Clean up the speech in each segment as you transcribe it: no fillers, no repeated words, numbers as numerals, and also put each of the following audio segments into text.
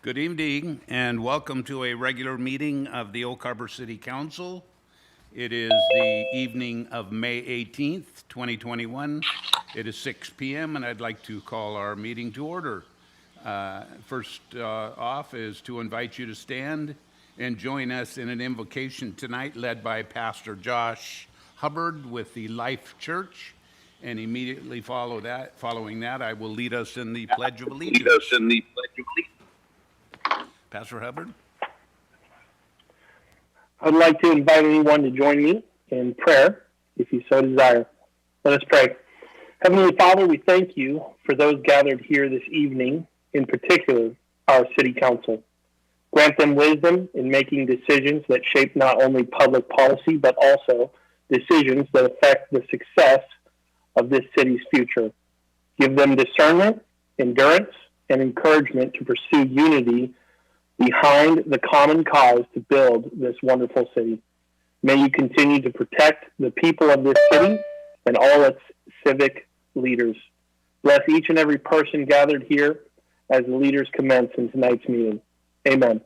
Good evening and welcome to a regular meeting of the Oak Harbor City Council. It is the evening of May 18th, 2021. It is 6 p.m. and I'd like to call our meeting to order. First off is to invite you to stand and join us in an invocation tonight led by Pastor Josh Hubbard with the Life Church. And immediately following that, I will lead us in the Pledge of Allegiance. Pastor Hubbard. I'd like to invite anyone to join me in prayer, if you so desire. Let us pray. Heavenly Father, we thank you for those gathered here this evening, in particular, our City Council. Grant them wisdom in making decisions that shape not only public policy, but also decisions that affect the success of this city's future. Give them discernment, endurance, and encouragement to pursue unity behind the common cause to build this wonderful city. May you continue to protect the people of this city and all its civic leaders. Bless each and every person gathered here as the leaders commence in tonight's meeting. Amen.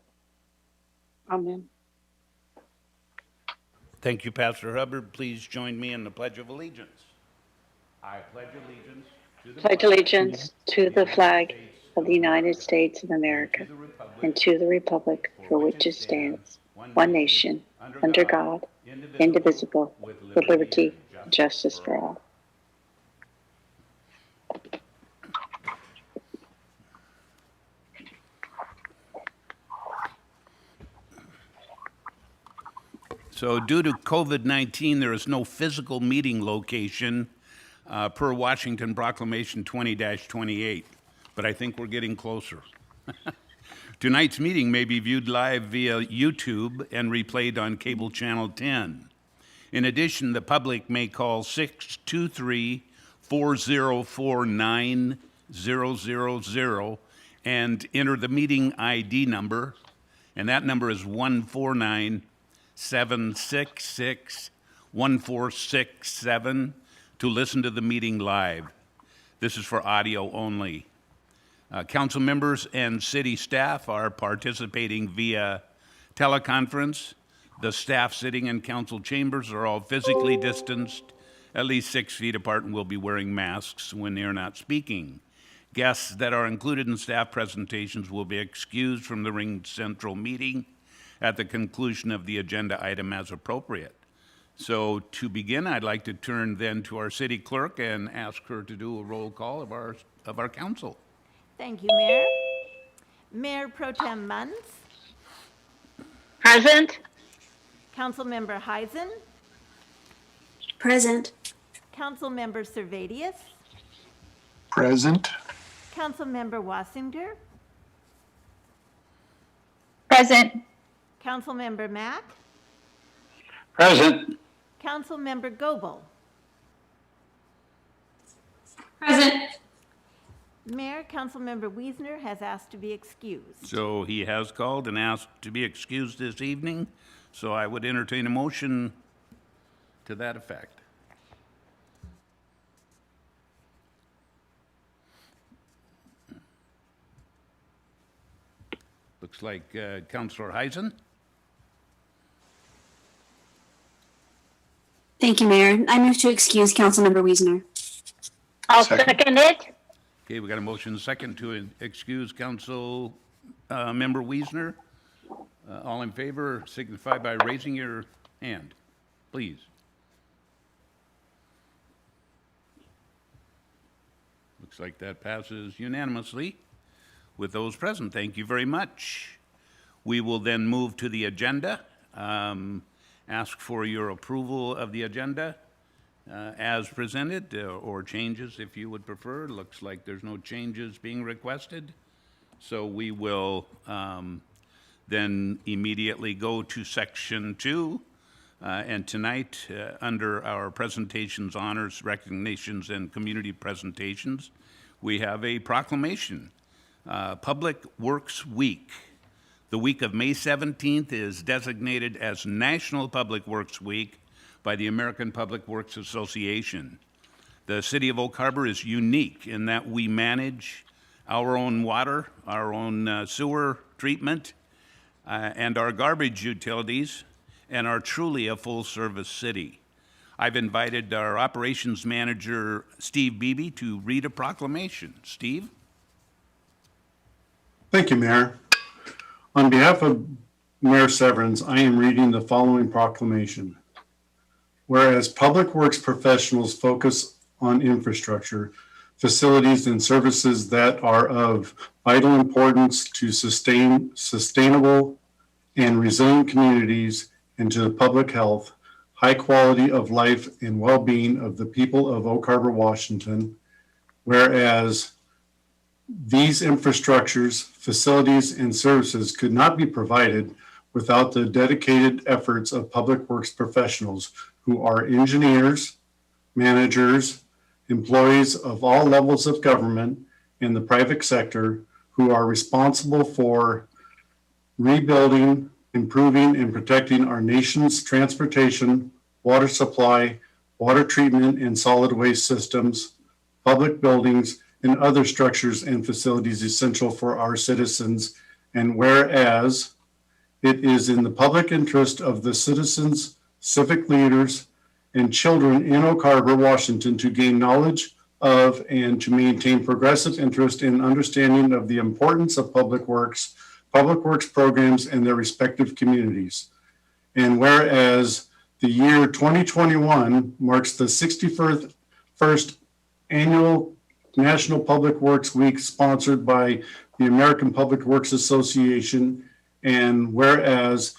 Amen. Thank you, Pastor Hubbard. Please join me in the Pledge of Allegiance. I pledge allegiance to the flag of the United States of America and to the republic for which it stands, one nation, under God, indivisible, with liberty and justice for all. So due to COVID-19, there is no physical meeting location per Washington Proclamation 20-28, but I think we're getting closer. Tonight's meeting may be viewed live via YouTube and replayed on cable channel 10. In addition, the public may call 623-4049-000 and enter the meeting ID number, and that number is 149-766-1467 to listen to the meeting live. This is for audio only. Council members and city staff are participating via teleconference. The staff sitting in council chambers are all physically distanced, at least 6 feet apart, and will be wearing masks when they're not speaking. Guests that are included in staff presentations will be excused from the Ring Central meeting at the conclusion of the agenda item as appropriate. So to begin, I'd like to turn then to our city clerk and ask her to do a roll call of our council. Thank you, Mayor. Mayor Pro Tem Munns. Present. Councilmember Heisen. Present. Councilmember Servadius. Present. Councilmember Wassinger. Present. Councilmember Mack. Present. Councilmember Goebel. Present. Mayor, Councilmember Wiesner has asked to be excused. So he has called and asked to be excused this evening, so I would entertain a motion to that effect. Looks like Councilor Heisen. Thank you, Mayor. I move to excuse Councilmember Wiesner. I'll Second. second it. Okay, we got a motion second to excuse Council Member Wiesner. All in favor signify by raising your hand, please. Looks like that passes unanimously with those present. Thank you very much. We will then move to the agenda. Ask for your approval of the agenda as presented, or changes if you would prefer. Looks like there's no changes being requested. So we will then immediately go to section 2. And tonight, under our presentations, honors, recognitions, and community presentations, we have a proclamation. Public Works Week. The week of May 17th is designated as National Public Works Week by the American Public Works Association. The city of Oak Harbor is unique in that we manage our own water, our own sewer, treatment, and our garbage utilities, and are truly a full-service city. I've invited our operations manager, Steve Beebe, to read a proclamation. Steve? Thank you, Mayor. On behalf of Mayor Severns, I am reading the following proclamation. Whereas public works professionals focus on infrastructure, facilities, and services that are of vital importance to sustainable and resilient communities and to the public health, high quality of life and well-being of the people of Oak Harbor, Washington. Whereas these infrastructures, facilities, and services could not be provided without the dedicated efforts of public works professionals who are engineers, managers, employees of all levels of government and the private sector who are responsible for rebuilding, improving, and protecting our nation's transportation, water supply, water treatment and solid waste systems, public buildings, and other structures and facilities essential for our citizens. And whereas it is in the public interest of the citizens, civic leaders, and children in Oak Harbor, Washington to gain knowledge of and to maintain progressive interest in understanding of the importance of public works programs and their respective communities. And whereas the year 2021 marks the 61st annual National Public Works Week sponsored by the American Public Works Association, and whereas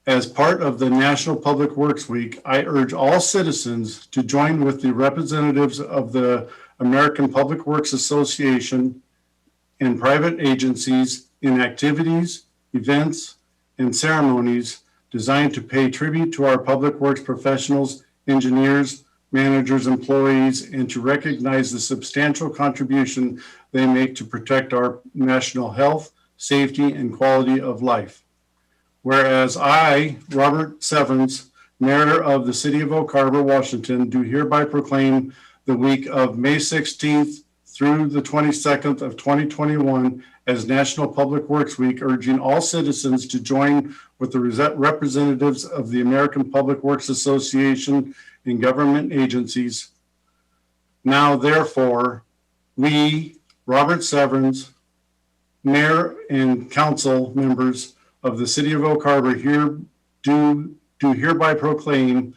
as part of the National Public Works Week, I urge all citizens to join with the representatives of the American Public Works Association and private agencies in activities, events, and ceremonies designed to pay tribute to our public works professionals, engineers, managers, employees, and to recognize the substantial contribution they make to protect our national health, safety, and quality of life. Whereas I, Robert Severns, Mayor of the City of Oak Harbor, Washington, do hereby proclaim the week of May 16th through the 22nd of 2021 as National Public Works Week, urging all citizens to join with the representatives of the American Public Works Association and government agencies. Now, therefore, we, Robert Severns, Mayor and Council members of the City of Oak Harbor, do hereby proclaim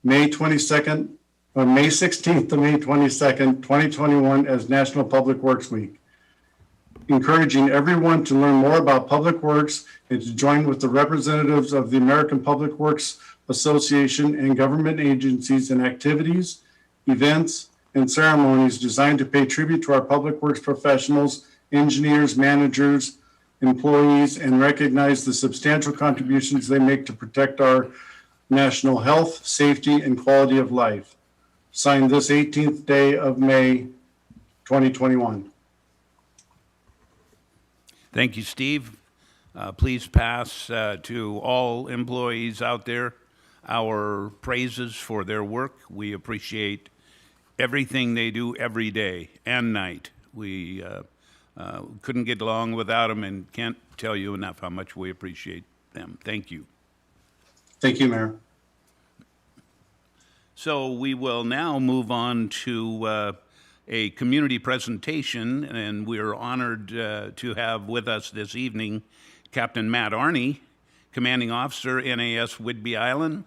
May 16th to May 22nd, 2021 as National Public Works Week, encouraging everyone to learn more about public works and to join with the representatives of the American Public Works Association and government agencies in activities, events, and ceremonies designed to pay tribute to our public works professionals, engineers, managers, employees, and recognize the substantial contributions they make to protect our national health, safety, and quality of life. Signed this 18th day of May, 2021. Thank you, Steve. Please pass to all employees out there our praises for their work. We appreciate everything they do every day and night. We couldn't get along without them and can't tell you enough how much we appreciate them. Thank you. Thank you, Mayor. So we will now move on to a community presentation, and we're honored to have with us this evening Captain Matt Arny, Commanding Officer, NAS Whidbey Island.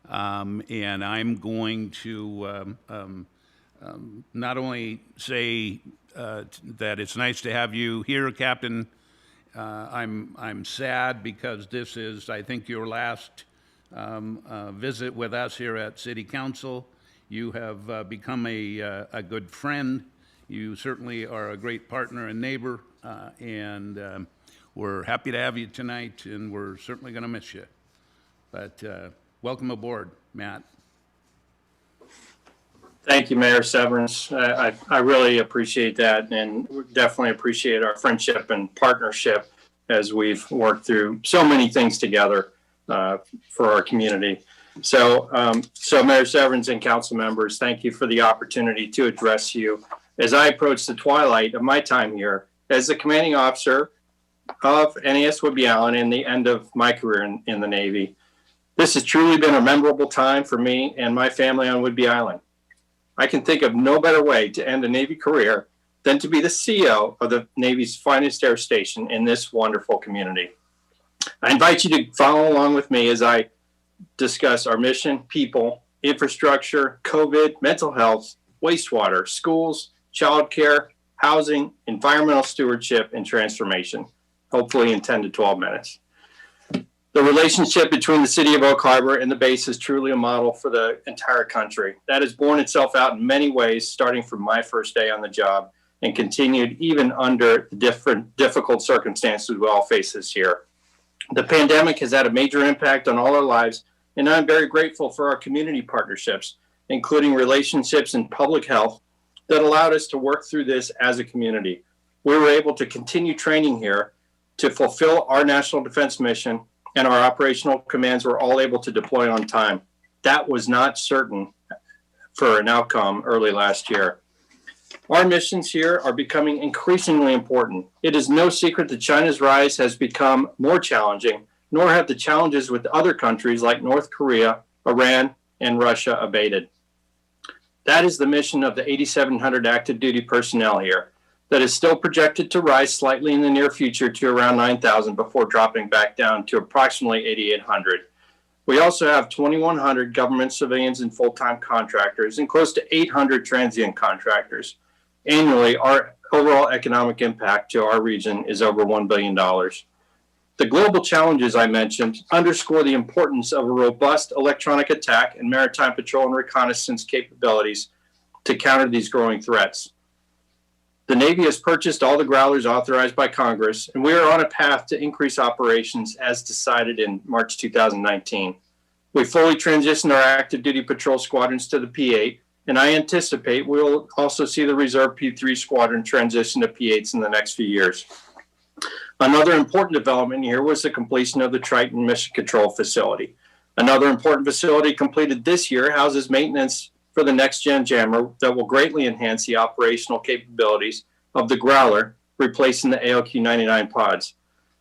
And I'm going to not only say that it's nice to have you here, Captain. I'm sad because this is, I think, your last visit with us here at City Council. You have become a good friend. You certainly are a great partner and neighbor, and we're happy to have you tonight, and we're certainly going to miss you. But welcome aboard, Matt. Thank you, Mayor Severns. I really appreciate that, and definitely appreciate our friendship and partnership as we've worked through so many things together for our community. So Mayor Severns and council members, thank you for the opportunity to address you as I approach the twilight of my time here as the commanding officer of NAS Whidbey Island and the end of my career in the Navy. This has truly been a memorable time for me and my family on Whidbey Island. I can think of no better way to end a Navy career than to be the CEO of the Navy's finest air station in this wonderful community. I invite you to follow along with me as I discuss our mission, people, infrastructure, COVID, mental health, wastewater, schools, childcare, housing, environmental stewardship, and transformation, hopefully in 10 to 12 minutes. The relationship between the city of Oak Harbor and the base is truly a model for the entire country. That has borne itself out in many ways, starting from my first day on the job and continued even under the difficult circumstances we all face this year. The pandemic has had a major impact on all our lives, and I'm very grateful for our community partnerships, including relationships in public health, that allowed us to work through this as a community. We were able to continue training here to fulfill our national defense mission, and our operational commands were all able to deploy on time. That was not certain for an outcome early last year. Our missions here are becoming increasingly important. It is no secret that China's rise has become more challenging, nor have the challenges with other countries like North Korea, Iran, and Russia abated. That is the mission of the 8,700 active duty personnel here, that is still projected to rise slightly in the near future to around 9,000 before dropping back down to approximately 8,800. We also have 2,100 government civilians and full-time contractors and close to 800 transient contractors. Annually, our overall economic impact to our region is over $1 billion. The global challenges I mentioned underscore the importance of a robust electronic attack and maritime patrol and reconnaissance capabilities to counter these growing threats. The Navy has purchased all the growlers authorized by Congress, and we are on a path to increase operations as decided in March 2019. We fully transitioned our active duty patrol squadrons to the P-8, and I anticipate we'll also see the Reserve P-3 squadron transition to P-8s in the next few years. Another important development here was the completion of the Triton Mission Control Facility. Another important facility completed this year houses maintenance for the next-gen jammer that will greatly enhance the operational capabilities of the Growler, replacing the ALQ-99 pods.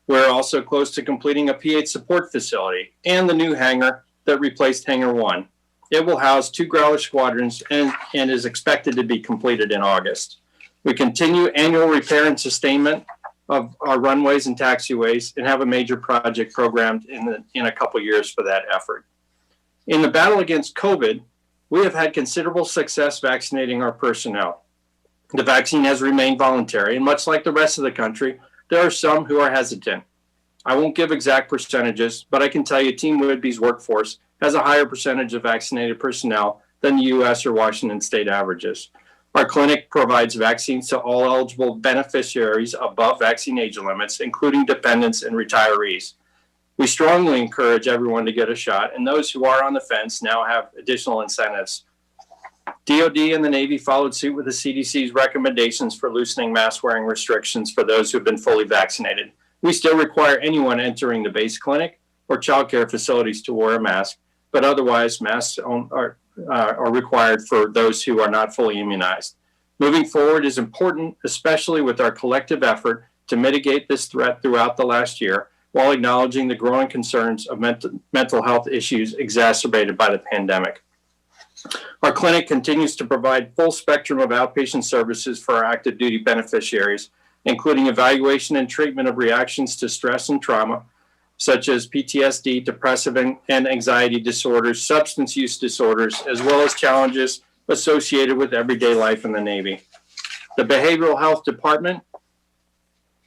We're also close to completing a P-8 support facility and the new hangar that replaced Hangar 1. It will house 2 Growler squadrons and is expected to be completed in August. We continue annual repair and sustainment of our runways and taxiways and have a major project programmed in a couple years for that effort. In the battle against COVID, we have had considerable success vaccinating our personnel. The vaccine has remained voluntary, and much like the rest of the country, there are some who are hesitant. I won't give exact percentages, but I can tell you Team Whidbey's workforce has a higher percentage of vaccinated personnel than the U.S. or Washington state averages. Our clinic provides vaccines to all eligible beneficiaries above vaccine age limits, including dependents and retirees. We strongly encourage everyone to get a shot, and those who are on the fence now have additional incentives. DoD and the Navy followed suit with the CDC's recommendations for loosening mask-wearing restrictions for those who have been fully vaccinated. We still require anyone entering the base clinic or childcare facilities to wear a mask, but otherwise masks are required for those who are not fully immunized. Moving forward is important, especially with our collective effort to mitigate this threat throughout the last year, while acknowledging the growing concerns of mental health issues exacerbated by the pandemic. Our clinic continues to provide full spectrum of outpatient services for our active duty beneficiaries, including evaluation and treatment of reactions to stress and trauma, such as PTSD, depressive and anxiety disorders, substance use disorders, as well as challenges associated with everyday life in the Navy. The Behavioral Health Department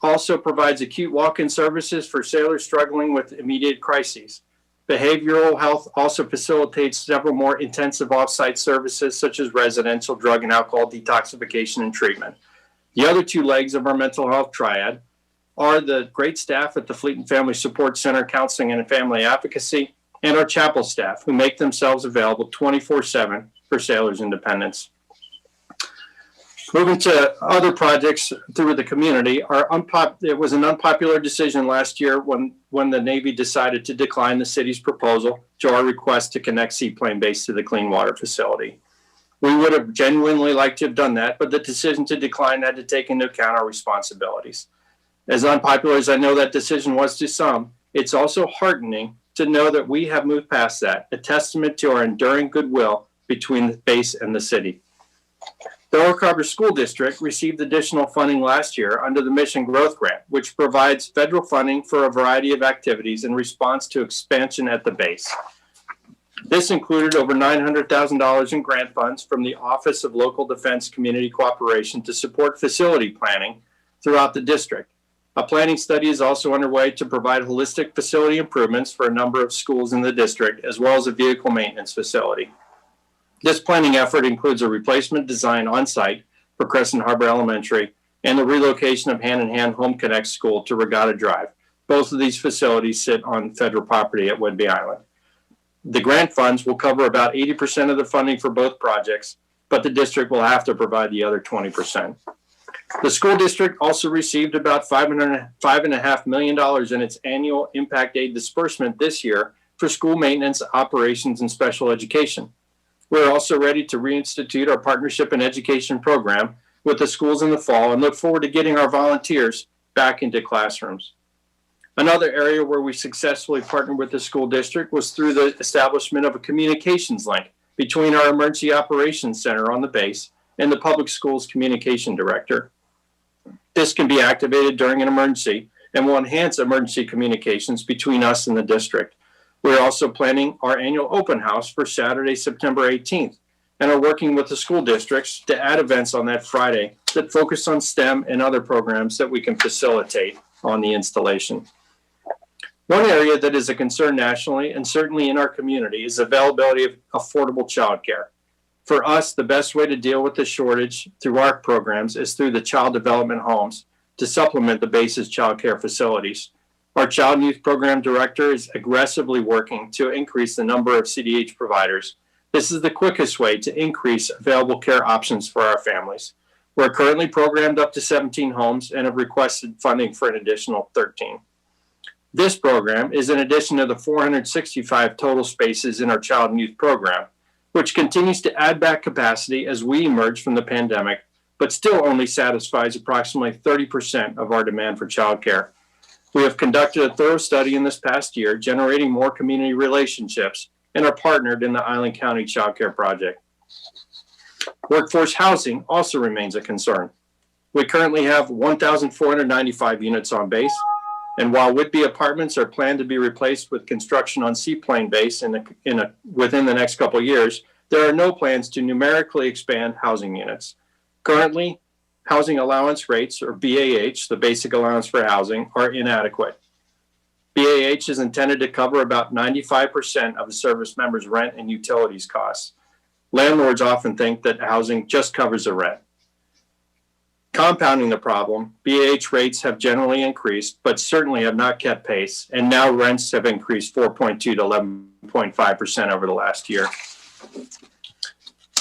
also provides acute walk-in services for sailors struggling with immediate crises. Behavioral health also facilitates several more intensive off-site services, such as residential drug and alcohol detoxification and treatment. The other 2 legs of our mental health triad are the great staff at the Fleet and Family Support Center, Counseling and Family Advocacy, and our chapel staff, who make themselves available 24/7 for sailors and dependents. Moving to other projects through the community, it was an unpopular decision last year when the Navy decided to decline the city's proposal to our request to connect Seaplane Base to the clean water facility. We would have genuinely liked to have done that, but the decision to decline had to take into account our responsibilities. As unpopular as I know that decision was to some, it's also heartening to know that we have moved past that, a testament to our enduring goodwill between the base and the city. The Oak Harbor School District received additional funding last year under the Mission Growth Grant, which provides federal funding for a variety of activities in response to expansion at the base. This included over $900,000 in grant funds from the Office of Local Defense Community Cooperation to support facility planning throughout the district. A planning study is also underway to provide holistic facility improvements for a number of schools in the district, as well as a vehicle maintenance facility. This planning effort includes a replacement design on site for Crescent Harbor Elementary and the relocation of Hand in Hand Home Connect School to Regatta Drive. Both of these facilities sit on federal property at Whidbey Island. The grant funds will cover about 80% of the funding for both projects, but the district will have to provide the other 20%. The school district also received about $5.5 million in its annual impact aid disbursement this year for school maintenance, operations, and special education. We're also ready to reinstitute our partnership and education program with the schools in the fall and look forward to getting our volunteers back into classrooms. Another area where we successfully partnered with the school district was through the establishment of a communications link between our Emergency Operations Center on the base and the Public Schools Communication Director. This can be activated during an emergency and will enhance emergency communications between us and the district. We're also planning our annual open house for Saturday, September 18th, and are working with the school districts to add events on that Friday that focus on STEM and other programs that we can facilitate on the installation. One area that is a concern nationally and certainly in our community is availability of affordable childcare. For us, the best way to deal with the shortage through our programs is through the child development homes to supplement the base's childcare facilities. Our Child and Youth Program Director is aggressively working to increase the number of CDH providers. This is the quickest way to increase available care options for our families. We're currently programmed up to 17 homes and have requested funding for an additional 13. This program is in addition to the 465 total spaces in our Child and Youth Program, which continues to add back capacity as we emerge from the pandemic, but still only satisfies approximately 30% of our demand for childcare. We have conducted a thorough study in this past year, generating more community relationships, and are partnered in the Island County Child Care Project. Workforce housing also remains a concern. We currently have 1,495 units on base, and while Whidbey apartments are planned to be replaced with construction on Seaplane Base within the next couple of years, there are no plans to numerically expand housing units. Currently, housing allowance rates, or BAH, the basic allowance for housing, are inadequate. BAH is intended to cover about 95% of the service member's rent and utilities costs. Landlords often think that housing just covers the rent. Compounding the problem, BAH rates have generally increased, but certainly have not kept pace, and now rents have increased 4.2 to 11.5% over the last year.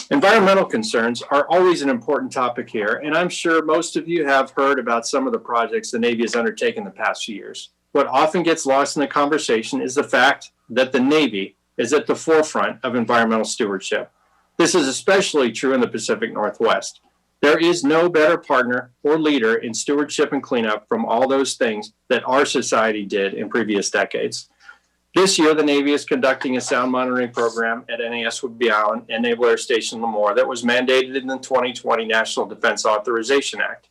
Environmental concerns are always an important topic here, and I'm sure most of you have heard about some of the projects the Navy has undertaken the past few years. What often gets lost in the conversation is the fact that the Navy is at the forefront of environmental stewardship. This is especially true in the Pacific Northwest. There is no better partner or leader in stewardship and cleanup from all those things that our society did in previous decades. This year, the Navy is conducting a sound monitoring program at NAS Whidbey Island and Naval Air Station Lemoore that was mandated in the 2020 National Defense Authorization Act.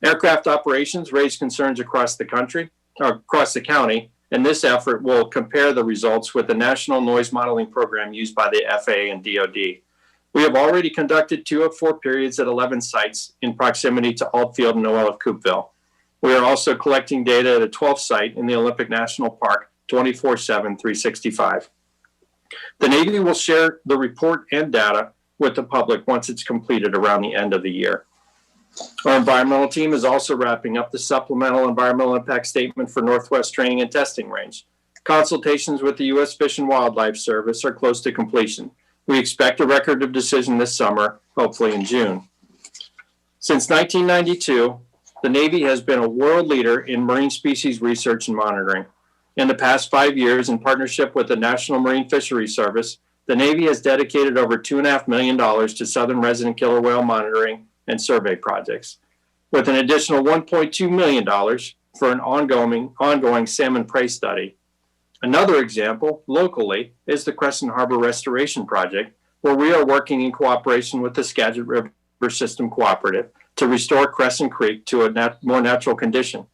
Aircraft operations raised concerns across the county, and this effort will compare the results with the National Noise Modeling Program used by the FAA and DoD. We have already conducted 2 of 4 periods at 11 sites in proximity to Altfield and Noel of Coopville. We are also collecting data at a 12th site in the Olympic National Park 24/7, 365. The Navy will share the report and data with the public once it's completed around the end of the year. Our environmental team is also wrapping up the supplemental environmental impact statement for Northwest Training and Testing Range. Consultations with the U.S. Fish and Wildlife Service are close to completion. We expect a record of decision this summer, hopefully in June. Since 1992, the Navy has been a world leader in marine species research and monitoring. In the past 5 years, in partnership with the National Marine Fisheries Service, the Navy has dedicated over $2.5 million to southern resident killer whale monitoring and survey projects. with an additional $1.2 million for an ongoing salmon prey study. Another example, locally, is the Crescent Harbor Restoration Project, where we are working in cooperation with the Skagit River System Cooperative to restore Crescent Creek to a more natural condition.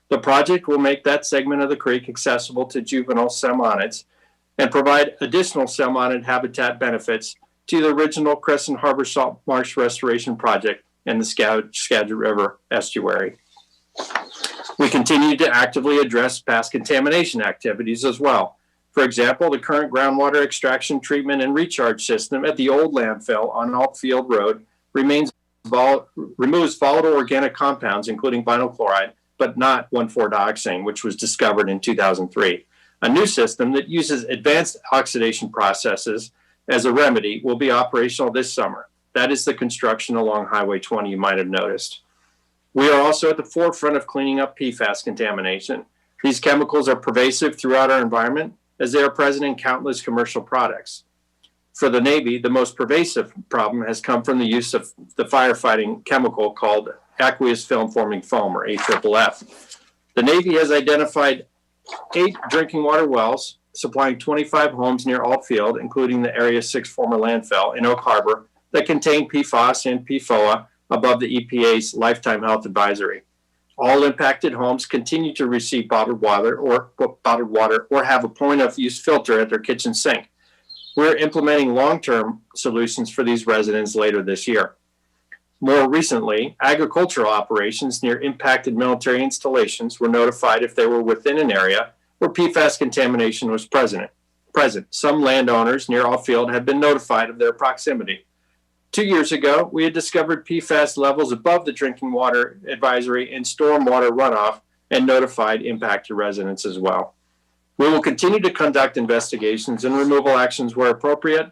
The project will make that segment of the creek accessible to juvenile salmonids and provide additional salmonid habitat benefits to the original Crescent Harbor Salt Marsh Restoration Project in the Skagit River estuary. We continue to actively address past contamination activities as well. For example, the current groundwater extraction, treatment, and recharge system at the old landfill on Altfield Road removes volatile organic compounds, including vinyl chloride, but not 1,4-dioxane, which was discovered in 2003. A new system that uses advanced oxidation processes as a remedy will be operational this summer. That is the construction along Highway 20, you might have noticed. We are also at the forefront of cleaning up PFAS contamination. These chemicals are pervasive throughout our environment as they are present in countless commercial products. For the Navy, the most pervasive problem has come from the use of the firefighting chemical called aqueous film forming foam, or AFFF. The Navy has identified 8 drinking water wells supplying 25 homes near Altfield, including the Area 6 former landfill in Oak Harbor, that contain PFAS and PFOA above the EPA's lifetime health advisory. All impacted homes continue to receive bottled water or have a point of use filter at their kitchen sink. We're implementing long-term solutions for these residents later this year. More recently, agricultural operations near impacted military installations were notified if they were within an area where PFAS contamination was present. Some landowners near Altfield had been notified of their proximity. 2 years ago, we had discovered PFAS levels above the drinking water advisory in stormwater runoff and notified impacted residents as well. We will continue to conduct investigations and removal actions where appropriate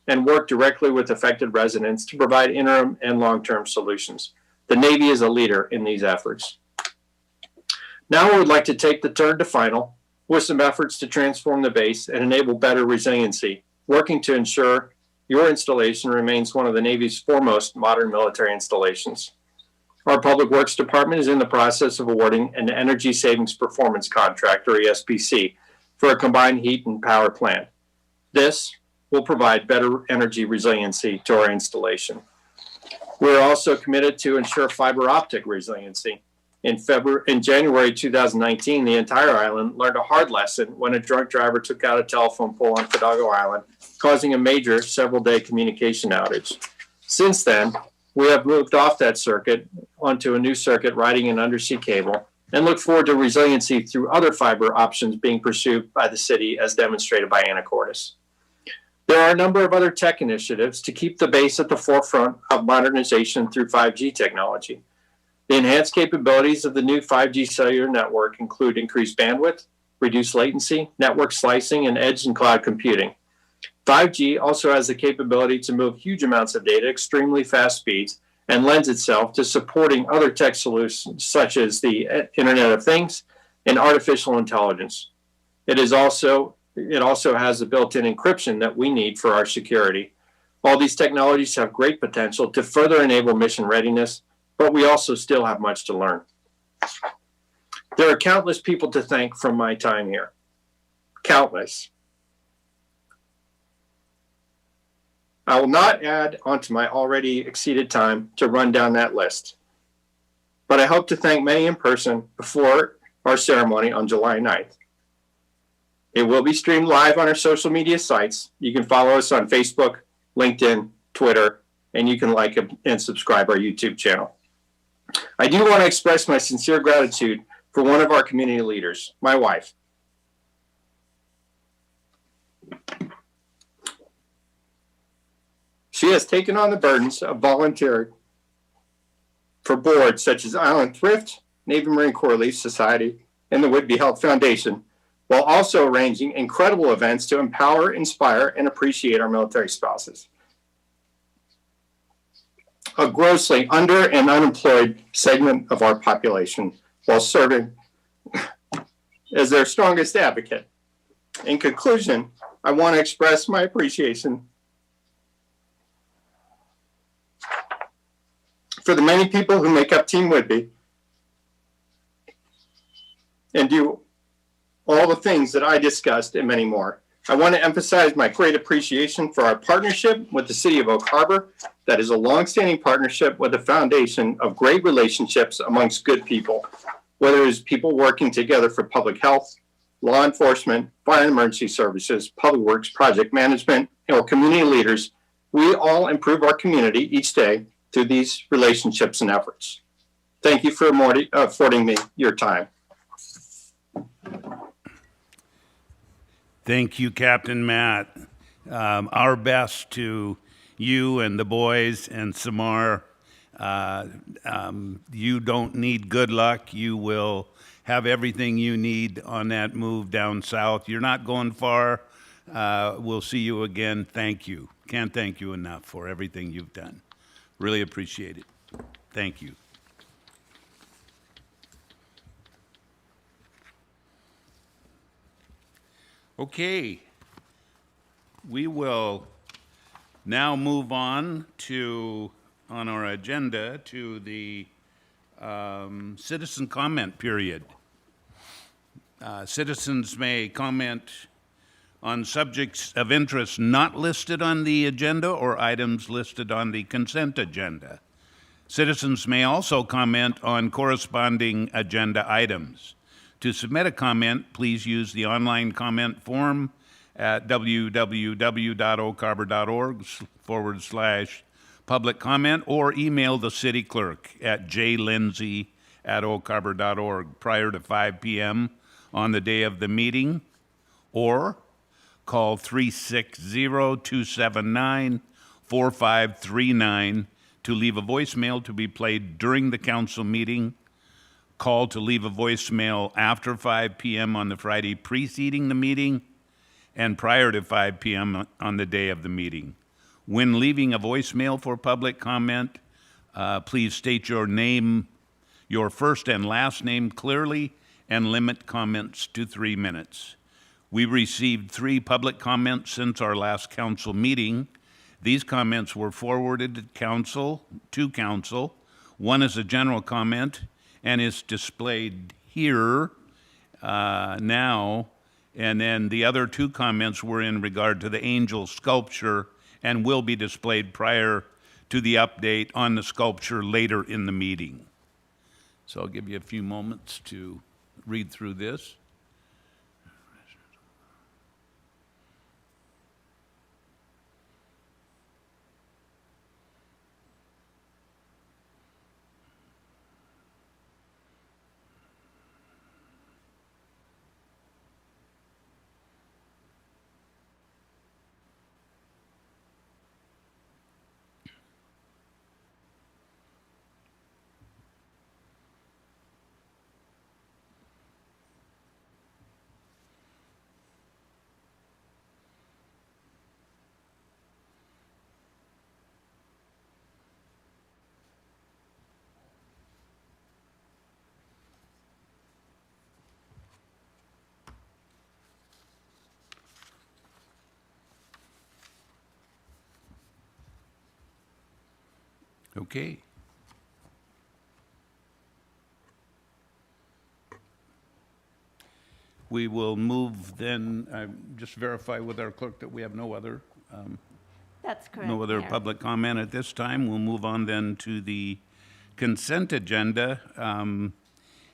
and work directly with affected residents to provide interim and long-term solutions. The Navy is a leader in these efforts. Now I would like to take the turn to final with some efforts to transform the base and enable better resiliency, working to ensure your installation remains one of the Navy's foremost modern military installations. Our Public Works Department is in the process of awarding an Energy Savings Performance Contract, or ESPC, for a combined heat and power plant. This will provide better energy resiliency to our installation. We're also committed to ensure fiber optic resiliency. In January 2019, the entire island learned a hard lesson when a drunk driver took out a telephone pole on Fidalgo Island, causing a major several-day communication outage. Since then, we have moved off that circuit onto a new circuit riding an undersea cable and look forward to resiliency through other fiber options being pursued by the city as demonstrated by Anacortes. There are a number of other tech initiatives to keep the base at the forefront of modernization through 5G technology. The enhanced capabilities of the new 5G cellular network include increased bandwidth, reduced latency, network slicing, and edge and cloud computing. 5G also has the capability to move huge amounts of data at extremely fast speeds and lends itself to supporting other tech solutions such as the Internet of Things and artificial intelligence. It also has the built-in encryption that we need for our security. All these technologies have great potential to further enable mission readiness, but we also still have much to learn. There are countless people to thank from my time here. Countless. I will not add onto my already exceeded time to run down that list, but I hope to thank many in person before our ceremony on July 9th. It will be streamed live on our social media sites. You can follow us on Facebook, LinkedIn, Twitter, and you can like and subscribe our YouTube channel. I do want to express my sincere gratitude for one of our community leaders, my wife. She has taken on the burdens of volunteering for boards such as Island Thrift, Navy Marine Corps Relief Society, and the Whidbey Health Foundation, while also arranging incredible events to empower, inspire, and appreciate our military spouses. A grossly under and unemployed segment of our population, while serving as their strongest advocate. In conclusion, I want to express my appreciation for the many people who make up Team Whidbey and do all the things that I discussed and many more. I want to emphasize my great appreciation for our partnership with the City of Oak Harbor. That is a longstanding partnership with a foundation of great relationships amongst good people, whether it's people working together for public health, law enforcement, fire and emergency services, public works, project management, or community leaders. We all improve our community each day through these relationships and efforts. Thank you for affording me your time. Thank you, Captain Matt. Our best to you and the boys and Samar. You don't need good luck. You will have everything you need on that move down south. You're not going far. We'll see you again. Thank you. Can't thank you enough for everything you've done. Really appreciate it. Thank you. Okay, we will now move on our agenda to the citizen comment period. Citizens may comment on subjects of interest not listed on the agenda or items listed on the consent agenda. Citizens may also comment on corresponding agenda items. To submit a comment, please use the online comment form at www.oakharbor.org/public comment or email the city clerk at jlindsay@oakharbor.org prior to 5 p.m. on the day of the meeting, or call 360-279-4539 to leave a voicemail to be played during the council meeting. Call to leave a voicemail after 5 p.m. on the Friday preceding the meeting and prior to 5 p.m. on the day of the meeting. When leaving a voicemail for public comment, please state your name, your first and last name clearly, and limit comments to 3 minutes. We received 3 public comments since our last council meeting. These comments were forwarded to council. One is a general comment and is displayed here now. And then the other 2 comments were in regard to the angel sculpture and will be displayed prior to the update on the sculpture later in the meeting. So I'll give you a few moments to read through this. Okay. We will move then, just verify with our clerk that we have no other That's correct, no other Mayor. public comment at this time. We'll move on then to the consent agenda.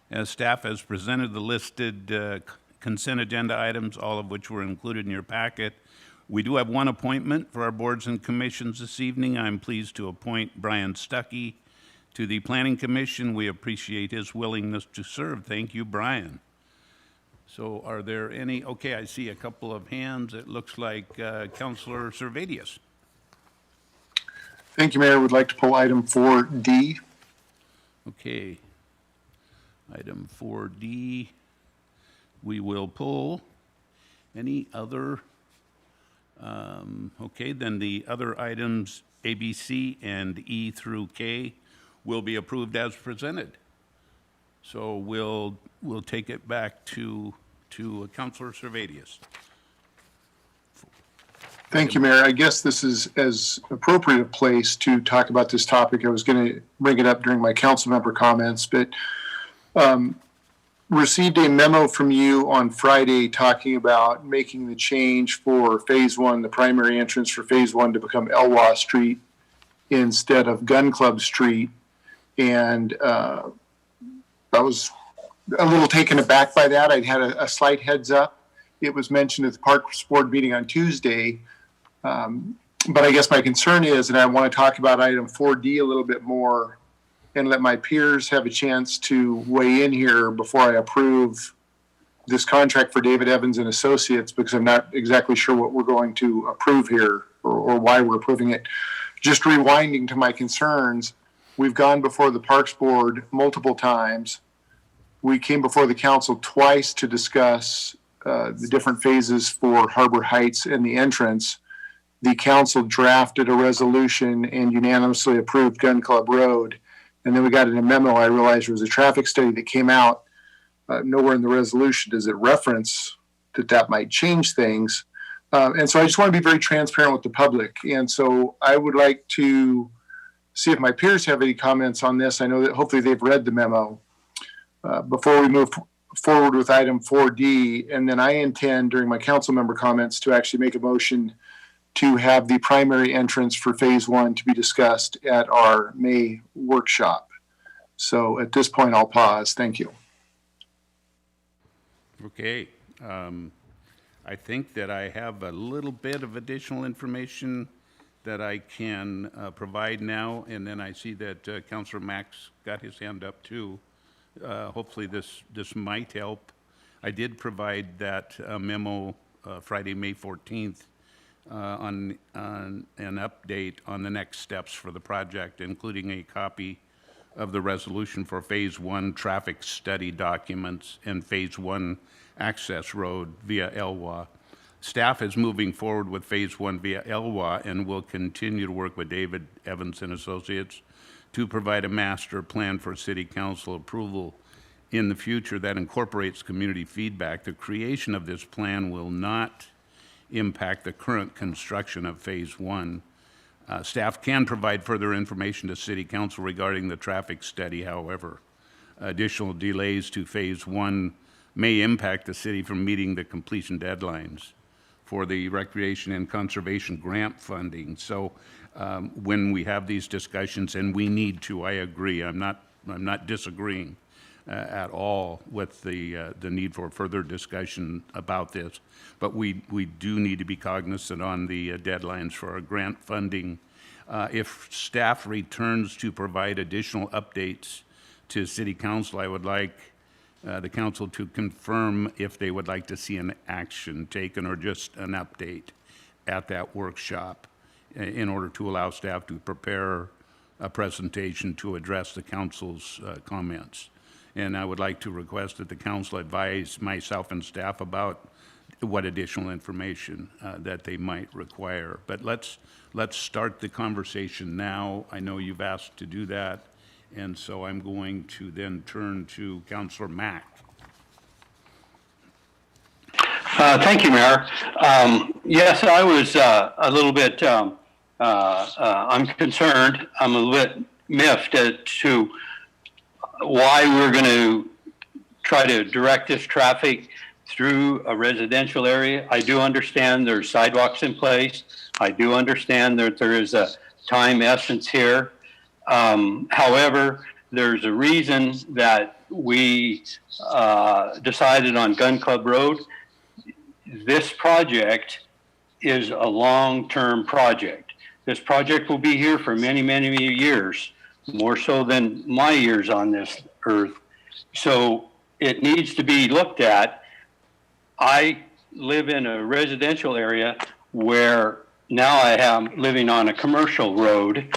As staff has presented the listed consent agenda items, all of which were included in your packet. We do have one appointment for our boards and commissions this evening. I'm pleased to appoint Bryan Stucky to the Planning Commission. We appreciate his willingness to serve. Thank you, Bryan. So are there any, okay, I see a couple of hands. It looks like Councilor Servadius. Thank you, Mayor. Would like to pull item 4D. Okay. Item 4D, we will pull. Any other? Okay, then the other items, A, B, C, and E through K, will be approved as presented. So we'll take it back to Councilor Servadius. Thank you, Mayor. I guess this is as appropriate a place to talk about this topic. I was going to bring it up during my council member comments, but received a memo from you on Friday talking about making the change for Phase 1, the primary entrance for Phase 1 to become Elwha Street instead of Gun Club Street. And I was a little taken aback by that. I'd had a slight heads up. It was mentioned at the Parks Board meeting on Tuesday. But I guess my concern is, and I want to talk about item 4D a little bit more and let my peers have a chance to weigh in here before I approve this contract for David Evans and Associates, because I'm not exactly sure what we're going to approve here or why we're approving it. Just rewinding to my concerns, we've gone before the Parks Board multiple times. We came before the council twice to discuss the different phases for Harbor Heights and the entrance. The council drafted a resolution and unanimously approved Gun Club Road. And then we got in a memo, I realized there was a traffic study that came out. Nowhere in the resolution does it reference that might change things. And so I just want to be very transparent with the public. And so I would like to see if my peers have any comments on this. I know that hopefully they've read the memo before we move forward with item 4D. And then I intend during my council member comments to actually make a motion to have the primary entrance for Phase 1 to be discussed at our May workshop. So at this point, I'll pause. Thank you. Okay. I think that I have a little bit of additional information that I can provide now, and then I see that Councilor Max got his hand up too. Hopefully this might help. I did provide that memo Friday, May 14th, on an update on the next steps for the project, including a copy of the resolution for Phase 1 traffic study documents and Phase 1 access road via Elwha. Staff is moving forward with Phase 1 via Elwha and will continue to work with David Evans and Associates to provide a master plan for City Council approval in the future that incorporates community feedback. The creation of this plan will not impact the current construction of Phase 1. Staff can provide further information to City Council regarding the traffic study, however. Additional delays to Phase 1 may impact the city from meeting the completion deadlines for the Recreation and Conservation grant funding. So when we have these discussions, and we need to, I agree, I'm not disagreeing at all with the need for further discussion about this. But we do need to be cognizant on the deadlines for our grant funding. If staff returns to provide additional updates to City Council, I would like the council to confirm if they would like to see an action taken or just an update at that workshop in order to allow staff to prepare a presentation to address the council's comments. And I would like to request that the council advise myself and staff about what additional information that they might require. But let's start the conversation now. I know you've asked to do that, and so I'm going to then turn to Councilor Mack. Thank you, Mayor. Yes, I was a little bit, I'm concerned. I'm a little bit miffed as to why we're going to try to direct this traffic through a residential area. I do understand there's sidewalks in place. I do understand that there is a time essence here. However, there's a reason that we decided on Gun Club Road. This project is a long-term project. This project will be here for many, many years, more so than my years on this earth. So it needs to be looked at. I live in a residential area where now I am living on a commercial road,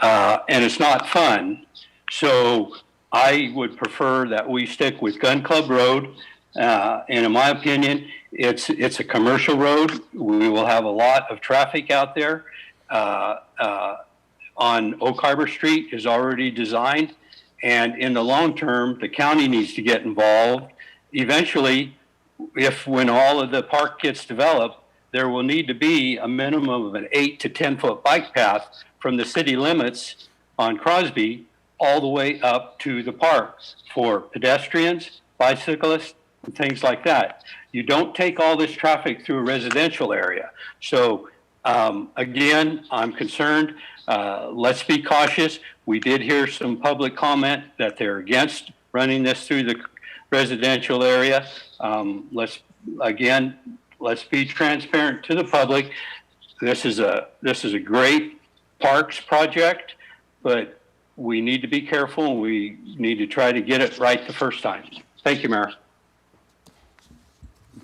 and it's not fun. So I would prefer that we stick with Gun Club Road. And in my opinion, it's a commercial road. We will have a lot of traffic out there. On Oak Harbor Street is already designed. And in the long term, the county needs to get involved. Eventually, when all of the park gets developed, there will need to be a minimum of an 8 to 10-foot bike path from the city limits on Crosby all the way up to the park for pedestrians, bicyclists, and things like that. You don't take all this traffic through a residential area. So again, I'm concerned. Let's be cautious. We did hear some public comment that they're against running this through the residential area. Let's be transparent to the public. This is a great parks project, but we need to be careful, and we need to try to get it right the first time. Thank you, Mayor.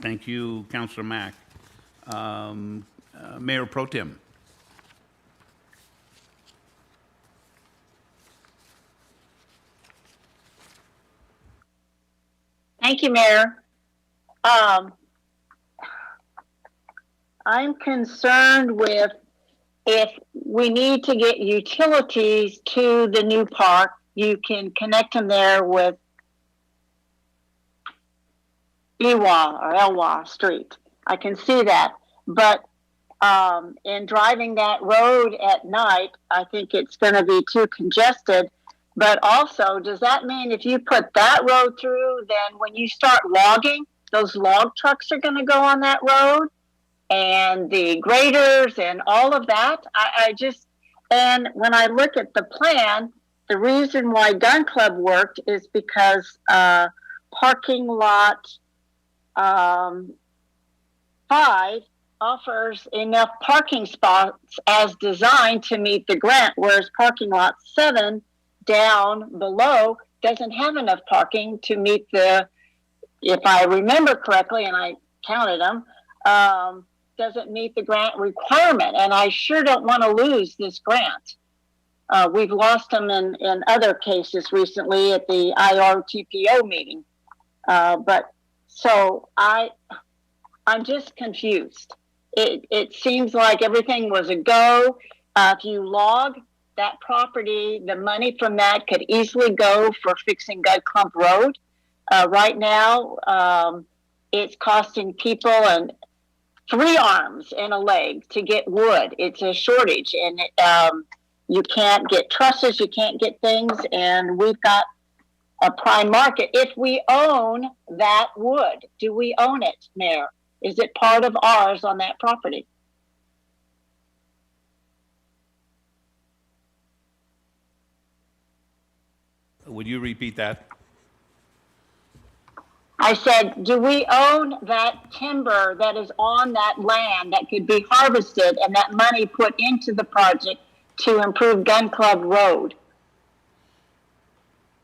Thank you, Councillor Mack. Mayor Pro Tem. Thank you, Mayor. I'm concerned with if we need to get utilities to the new park, you can connect them there with Ewa or Elwa Street. I can see that. But in driving that road at night, I think it's going to be too congested. But also, does that mean if you put that road through, then when you start logging, those log trucks are going to go on that road? And the graders and all of that? And when I look at the plan, the reason why Gun Club worked is because parking lot 5 offers enough parking spots as designed to meet the grant, whereas parking lot 7 down below doesn't have enough parking to meet the, if I remember correctly, and I counted them, doesn't meet the grant requirement. And I sure don't want to lose this grant. We've lost them in other cases recently at the IRTPO meeting. But so I'm just confused. It seems like everything was a go. If you log that property, the money from that could easily go for fixing Gun Clump Road. Right now, it's costing people and 3 arms and a leg to get wood. It's a shortage, and you can't get trusses, you can't get things, and we've got a prime market. If we own that wood, do we own it, Mayor? Is it part of ours on that property? Would you repeat that? I said, do we own that timber that is on that land that could be harvested and that money put into the project to improve Gun Club Road?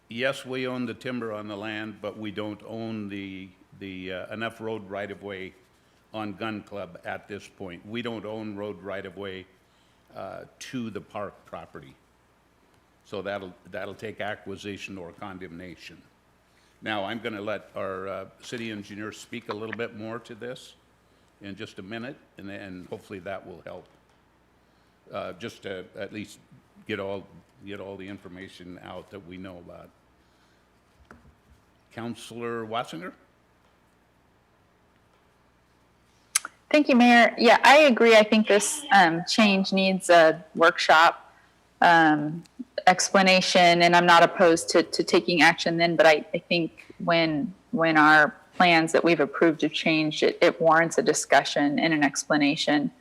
Yes, we own the timber on the land, but we don't own the enough road right-of-way on Gun Club at this point. We don't own road right-of-way to the park property. So that'll take acquisition or condemnation. Now, I'm going to let our city engineer speak a little bit more to this in just a minute, and hopefully that will help. Just to at least get all the information out that we know about. Councillor Watsinger? Thank you, Mayor. Yeah, I agree. I think this change needs a workshop explanation, and I'm not opposed to taking action then, but I think when our plans that we've approved have changed, it warrants a discussion and an explanation.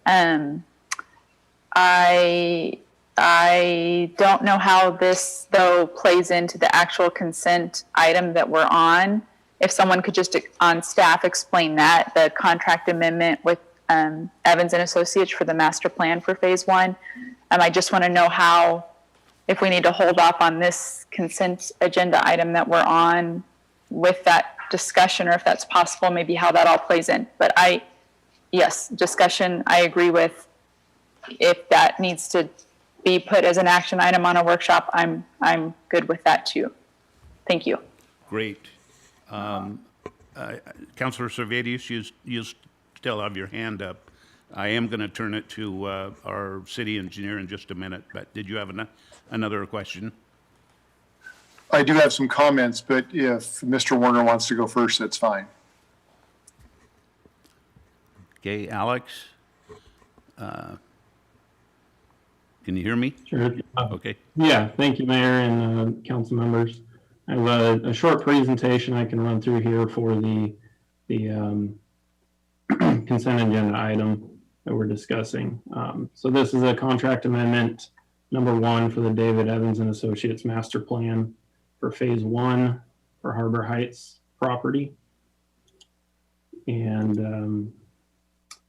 I don't know how this, though, plays into the actual consent item that we're on. If someone could just, on staff, explain that, the contract amendment with Evans and Associates for the master plan for phase 1. I just want to know how, if we need to hold off on this consent agenda item that we're on with that discussion, or if that's possible, maybe how that all plays in. But yes, discussion, I agree with. If that needs to be put as an action item on a workshop, I'm good with that too. Thank you. Great. Councillor Servatius, you still have your hand up. I am going to turn it to our city engineer in just a minute, but did you have another question? I do have some comments, but if Mr. Warner wants to go first, that's fine. Okay, Alex? Can you hear me? Sure. Okay. Yeah, thank you, Mayor and council members. I have a short presentation I can run through here for the consent agenda item that we're discussing. So this is a contract amendment number 1 for the David Evans and Associates Master Plan for Phase 1 for Harbor Heights property. And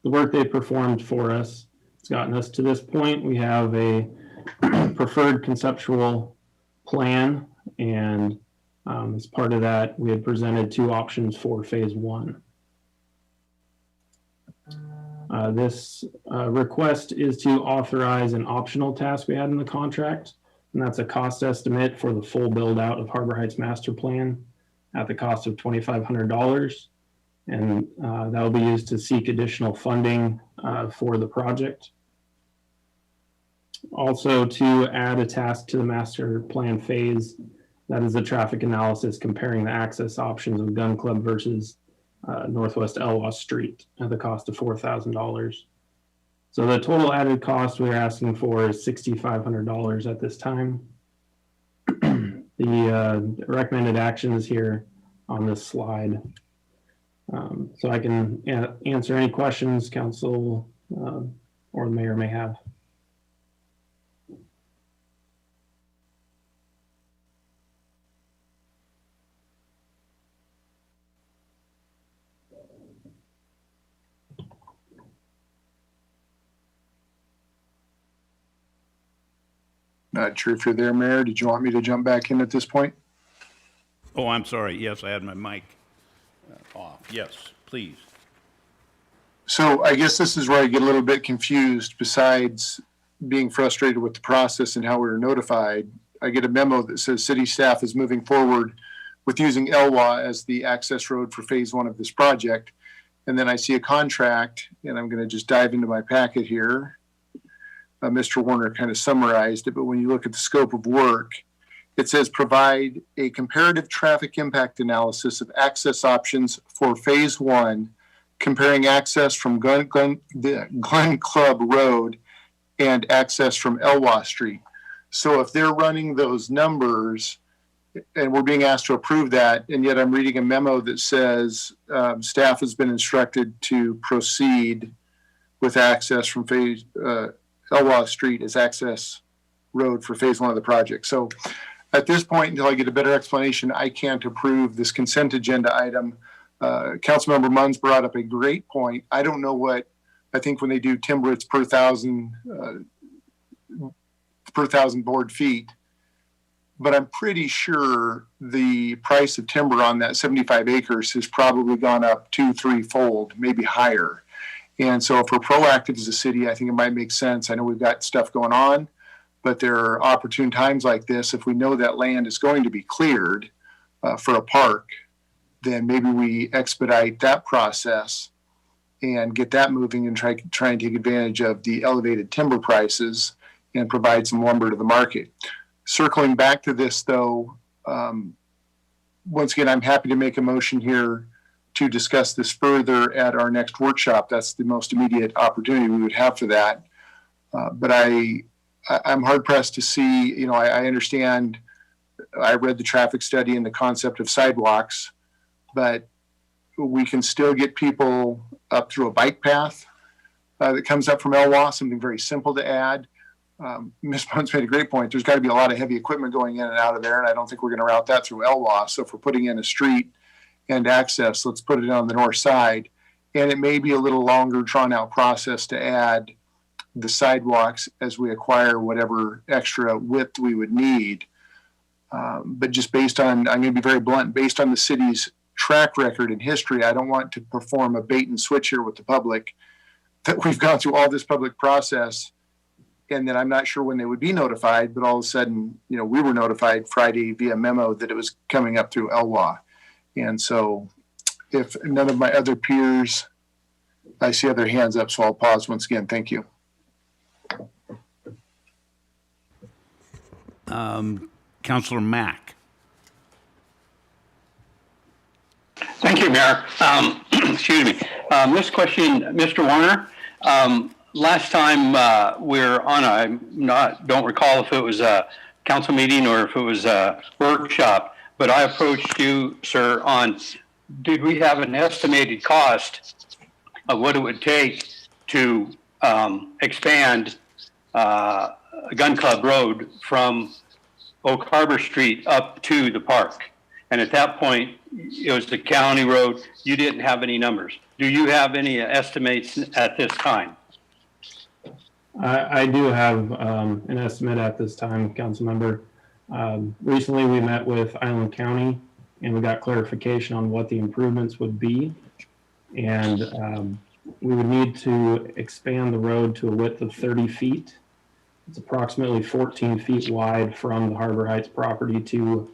the work they performed for us, it's gotten us to this point. We have a preferred conceptual plan, and as part of that, we had presented 2 options for Phase 1. This request is to authorize an optional task we had in the contract, and that's a cost estimate for the full build out of Harbor Heights Master Plan at the cost of $2,500. And that will be used to seek additional funding for the project. Also, to add a task to the master plan phase, that is a traffic analysis comparing the access options of Gun Club versus Northwest Elwha Street at the cost of $4,000. So the total added cost we're asking for is $6,500 at this time. The recommended action is here on this slide. So I can answer any questions council or the mayor may have. Not sure if you're there, Mayor. Did you want me to jump back in at this point? Oh, I'm sorry. Yes, I had my mic off. Yes, please. So I guess this is where I get a little bit confused. Besides being frustrated with the process and how we were notified, I get a memo that says city staff is moving forward with using Elwha as the access road for Phase 1 of this project. And then I see a contract, and I'm going to just dive into my packet here. Mr. Warner kind of summarized it, but when you look at the scope of work, it says provide a comparative traffic impact analysis of access options for Phase 1, comparing access from Gun Club Road and access from Elwha Street. So if they're running those numbers and we're being asked to approve that, and yet I'm reading a memo that says staff has been instructed to proceed with access from Elwha Street as access road for Phase 1 of the project. So at this point, until I get a better explanation, I can't approve this consent agenda item. Councilmember Munns brought up a great point. I don't know what, I think when they do timber, it's per thousand board feet. But I'm pretty sure the price of timber on that 75 acres has probably gone up 2-3-fold, maybe higher. And so if we're proactive as a city, I think it might make sense. I know we've got stuff going on, but there are opportune times like this. If we know that land is going to be cleared for a park, then maybe we expedite that process and get that moving and try and take advantage of the elevated timber prices and provide some lumber to the market. Circling back to this, though, once again, I'm happy to make a motion here to discuss this further at our next workshop. That's the most immediate opportunity we would have for that. But I'm hard pressed to see, I understand, I read the traffic study and the concept of sidewalks, but we can still get people up through a bike path that comes up from Elwha, something very simple to add. Ms. Munns made a great point. There's got to be a lot of heavy equipment going in and out of there, and I don't think we're going to route that through Elwha. So if we're putting in a street and access, let's put it on the north side. And it may be a little longer drawn out process to add the sidewalks as we acquire whatever extra width we would need. But just based on, I'm going to be very blunt, based on the city's track record and history, I don't want to perform a bait and switch here with the public, that we've gone through all this public process and then I'm not sure when they would be notified, but all of a sudden, we were notified Friday via memo that it was coming up through Elwha. And so if none of my other peers, I see other hands up, so I'll pause once again. Thank you. Councillor Mack. Thank you, Mayor. Excuse me. This question, Mr. Warner. Last time we're on, don't recall if it was a council meeting or if it was a workshop, but I approached you, sir, on did we have an estimated cost of what it would take to expand Gun Club Road from Oak Harbor Street up to the park. And at that point, it was the county road. You didn't have any numbers. Do you have any estimates at this time? I do have an estimate at this time, Councilmember. Recently, we met with Island County and we got clarification on what the improvements would be. And we would need to expand the road to a width of 30 feet. It's approximately 14 feet wide from the Harbor Heights property to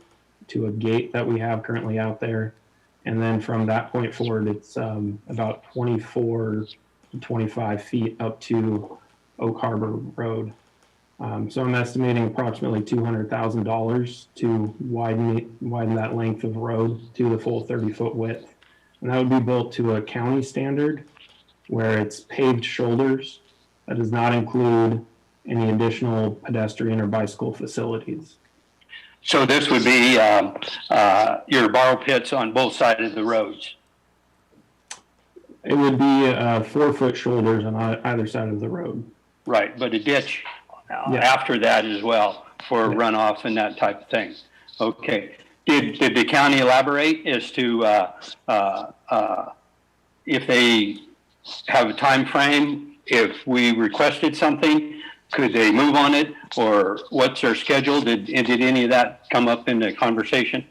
a gate that we have currently out there. And then from that point forward, it's about 24 to 25 feet up to Oak Harbor Road. So I'm estimating approximately $200,000 to widen that length of road to the full 30-foot width. And that would be built to a county standard where it's paved shoulders. That does not include any additional pedestrian or bicycle facilities. So this would be your borrow pits on both sides of the roads? It would be 4-foot shoulders on either side of the road. Right, but a ditch Yes. after that as well for runoff and that type of thing. Okay. Did the county elaborate as to if they have a time frame, if we requested something, could they move on it, or what's their schedule? Did any of that come up in the conversation?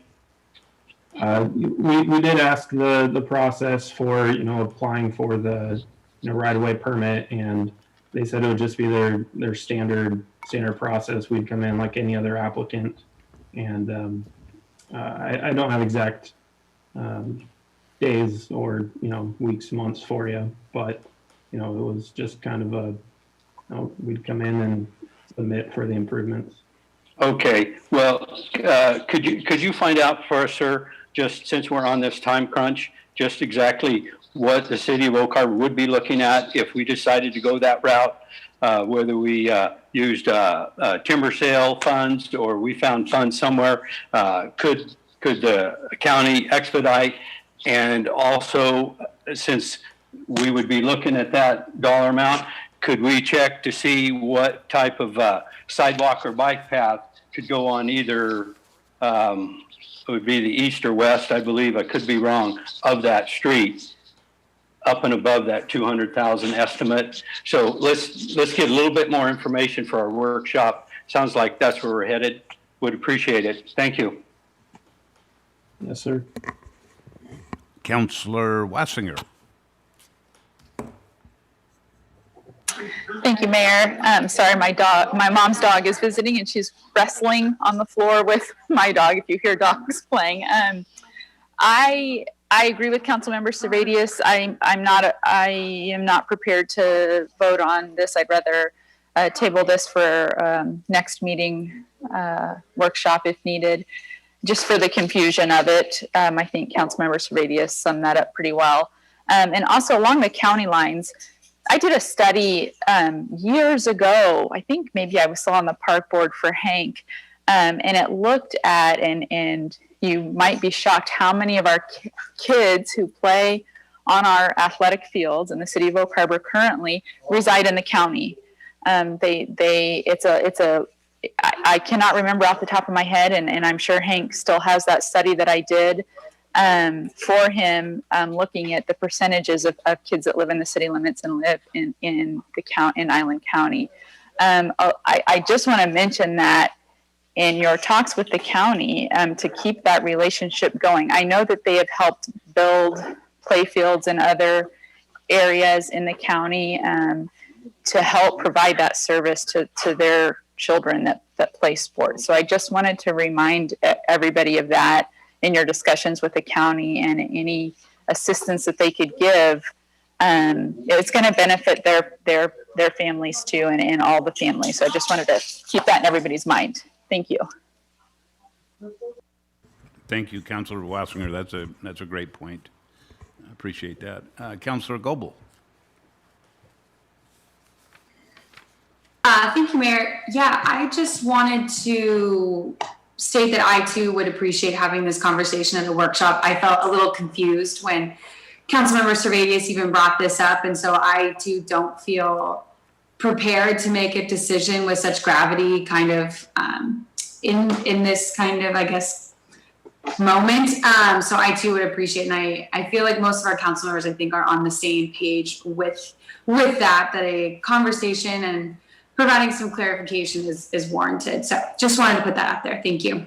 We did ask the process for, applying for the, right-of-way permit, and they said it would just be their standard process. We'd come in like any other applicant, and I don't have exact days or, weeks, months for you, but, it was just kind of we'd come in and submit for the improvements. Okay, well, could you find out for us, sir, just since we're on this time crunch, just exactly what the city of Oak Harbor would be looking at if we decided to go that route, whether we used timber sale funds or we found funds somewhere, could the county expedite? And also, since we would be looking at that dollar amount, could we check to see what type of sidewalk or bike path could go on either, it would be the east or west, I believe, I could be wrong, of that street, up and above that 200,000 estimate. So let's get a little bit more information for our workshop. Sounds like that's where we're headed. Would appreciate it. Thank you. Yes, sir. Councillor Wassinger. Thank you, Mayor. Sorry, my mom's dog is visiting and she's wrestling on the floor with my dog. If you hear dogs playing, I agree with Councilmember Servadius. I am not prepared to vote on this. I'd rather table this for next meeting workshop if needed, just for the confusion of it. I think Councilmember Servadius summed that up pretty well. And also along the county lines, I did a study years ago. I think maybe I was still on the park board for Hank, and it looked at, and you might be shocked how many of our kids who play on our athletic fields in the city of Oak Harbor currently reside in the county. I cannot remember off the top of my head, and I'm sure Hank still has that study that I did for him, looking at the percentages of kids that live in the city limits and live in Island County. I just want to mention that in your talks with the county, to keep that relationship going. I know that they have helped build playfields in other areas in the county to help provide that service to their children that play sports. So I just wanted to remind everybody of that in your discussions with the county, and any assistance that they could give. It's going to benefit their families too, and all the families. So I just wanted to keep that in everybody's mind. Thank you. Thank you, Councilor Wassinger. That's a great point. I appreciate that. Councilor Goebel. Thank you, Mayor. Yeah, I just wanted to state that I too would appreciate having this conversation at the workshop. I felt a little confused when Councilmember Servatius even brought this up, and so I too don't feel prepared to make a decision with such gravity kind of in this kind of, I guess, moment. So I too would appreciate, and I feel like most of our council members, I think, are on the same page with that a conversation and providing some clarification is warranted. So just wanted to put that out there. Thank you.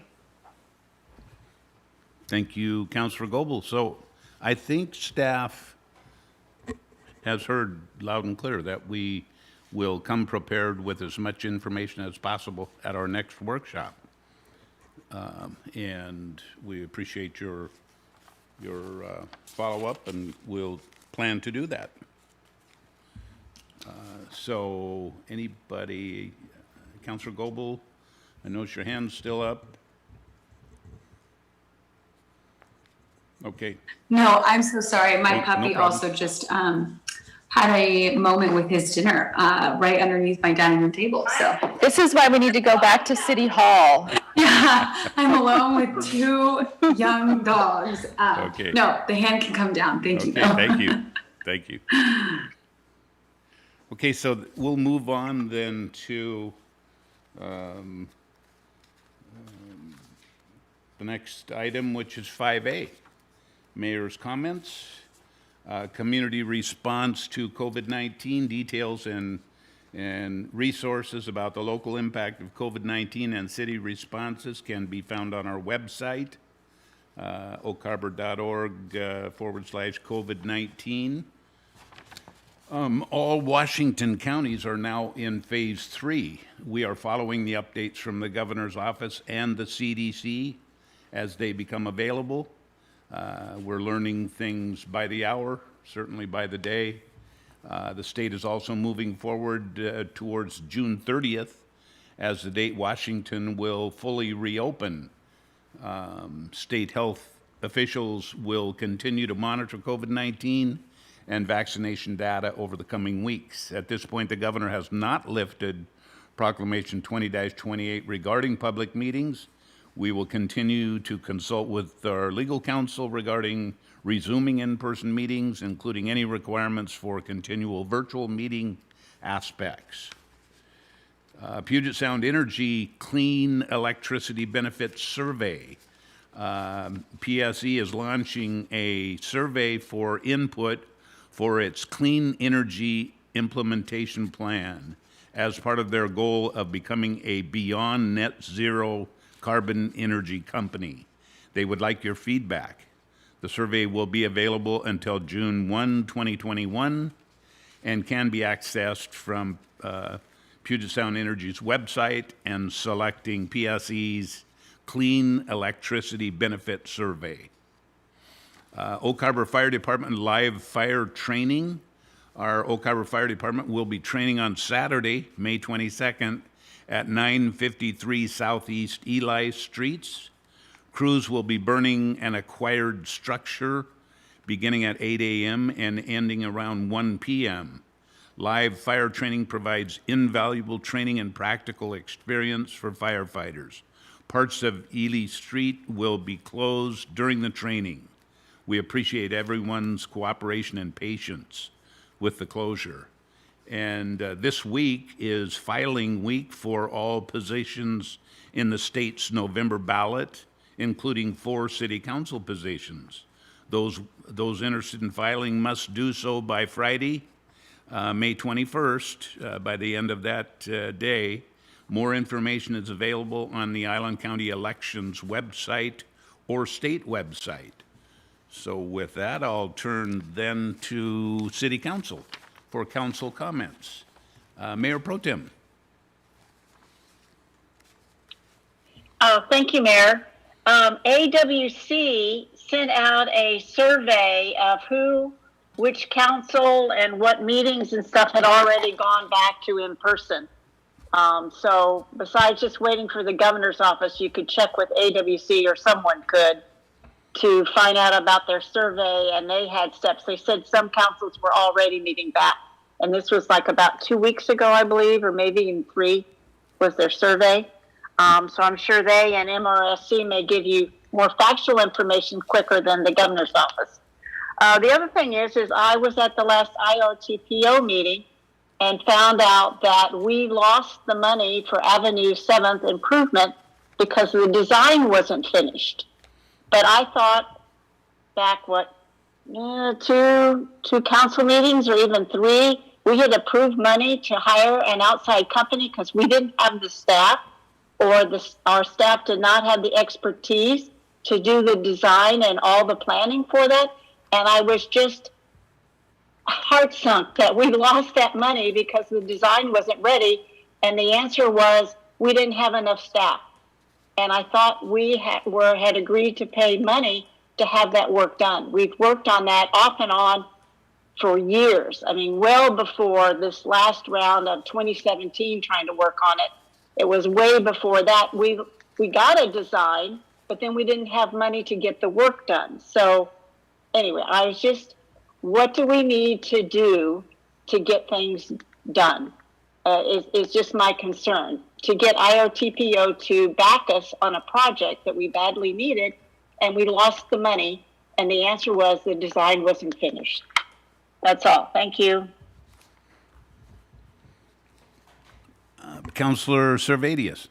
Thank you, Councilor Goebel. So I think staff has heard loud and clear that we will come prepared with as much information as possible at our next workshop. And we appreciate your follow-up, and we'll plan to do that. So anybody, Councilor Goebel, I notice your hand's still up. Okay. No, I'm so sorry. My No puppy problem. also just had a moment with his dinner right underneath my dining room table. So This is why we need to go back to City Hall. yeah, I'm alone with two young dogs. Okay. No, the hand can come down. Thank you. Okay, thank you. Thank you. Okay, so we'll move on then to the next item, which is 5A. Mayor's comments. Community response to COVID-19, details and resources about the local impact of COVID-19 and city responses can be found on our website, oakarbor.org/COVID-19. All Washington counties are now in phase 3. We are following the updates from the governor's office and the CDC as they become available. We're learning things by the hour, certainly by the day. The state is also moving forward towards June 30th as the date Washington will fully reopen. State health officials will continue to monitor COVID-19 and vaccination data over the coming weeks. At this point, the governor has not lifted Proclamation 20-28 regarding public meetings. We will continue to consult with our legal counsel regarding resuming in-person meetings, including any requirements for continual virtual meeting aspects. Puget Sound Energy Clean Electricity Benefits Survey. PSE is launching a survey for input for its clean energy implementation plan as part of their goal of becoming a beyond net zero carbon energy company. They would like your feedback. The survey will be available until June 1, 2021, and can be accessed from Puget Sound Energy's website and selecting PSE's Clean Electricity Benefit Survey. Oak Harbor Fire Department live fire training. Our Oak Harbor Fire Department will be training on Saturday, May 22nd at 953 Southeast Eli Streets. Crews will be burning an acquired structure beginning at 8 a.m. and ending around 1 p.m. Live fire training provides invaluable training and practical experience for firefighters. Parts of Ely Street will be closed during the training. We appreciate everyone's cooperation and patience with the closure. And this week is filing week for all positions in the state's November ballot, including 4 city council positions. Those interested in filing must do so by Friday, May 21st, by the end of that day. More information is available on the Island County Elections website or state website. So with that, I'll turn then to City Council for council comments. Mayor Pro Tem. Thank you, Mayor. AWC sent out a survey of which council and what meetings and stuff had already gone back to in person. So besides just waiting for the governor's office, you could check with AWC or someone could to find out about their survey, and they had steps. They said some councils were already meeting back. And this was like about 2 weeks ago, I believe, or maybe even 3 was their survey. So I'm sure they and MRSC may give you more factual information quicker than the governor's office. The other thing is I was at the last IRTPO meeting and found out that we lost the money for Avenue 7th improvement because the design wasn't finished. But I thought back, two council meetings or even 3, we had approved money to hire an outside company because we didn't have the staff, or our staff did not have the expertise to do the design and all the planning for that. And I was just heart sunk that we lost that money because the design wasn't ready. And the answer was we didn't have enough staff. And I thought we had agreed to pay money to have that work done. We've worked on that off and on for years. I mean, well before this last round of 2017 trying to work on it. It was way before that. We got a design, but then we didn't have money to get the work done. So anyway, I was just, what do we need to do to get things done? Is just my concern. To get IRTPO to back us on a project that we badly needed, and we lost the money, and the answer was the design wasn't finished. That's all. Thank you. Councilor Servadius.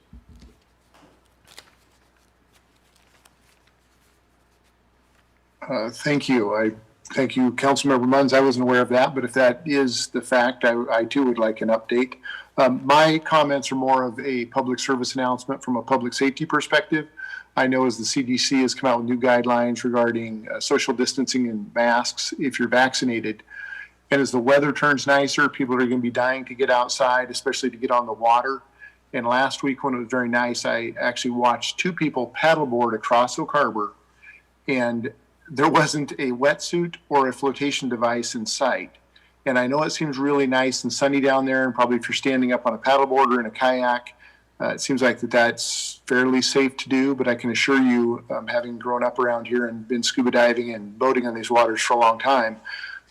Thank you. Thank you, Councilmember Munns. I wasn't aware of that, but if that is the fact, I too would like an update. My comments are more of a public service announcement from a public safety perspective. I know as the CDC has come out with new guidelines regarding social distancing and masks if you're vaccinated. And as the weather turns nicer, people are going to be dying to get outside, especially to get on the water. And last week when it was very nice, I actually watched 2 people paddleboard across Oak Harbor, and there wasn't a wetsuit or a flotation device in sight. And I know it seems really nice and sunny down there, and probably if you're standing up on a paddleboard or in a kayak, it seems like that's fairly safe to do. But I can assure you, having grown up around here and been scuba diving and boating on these waters for a long time,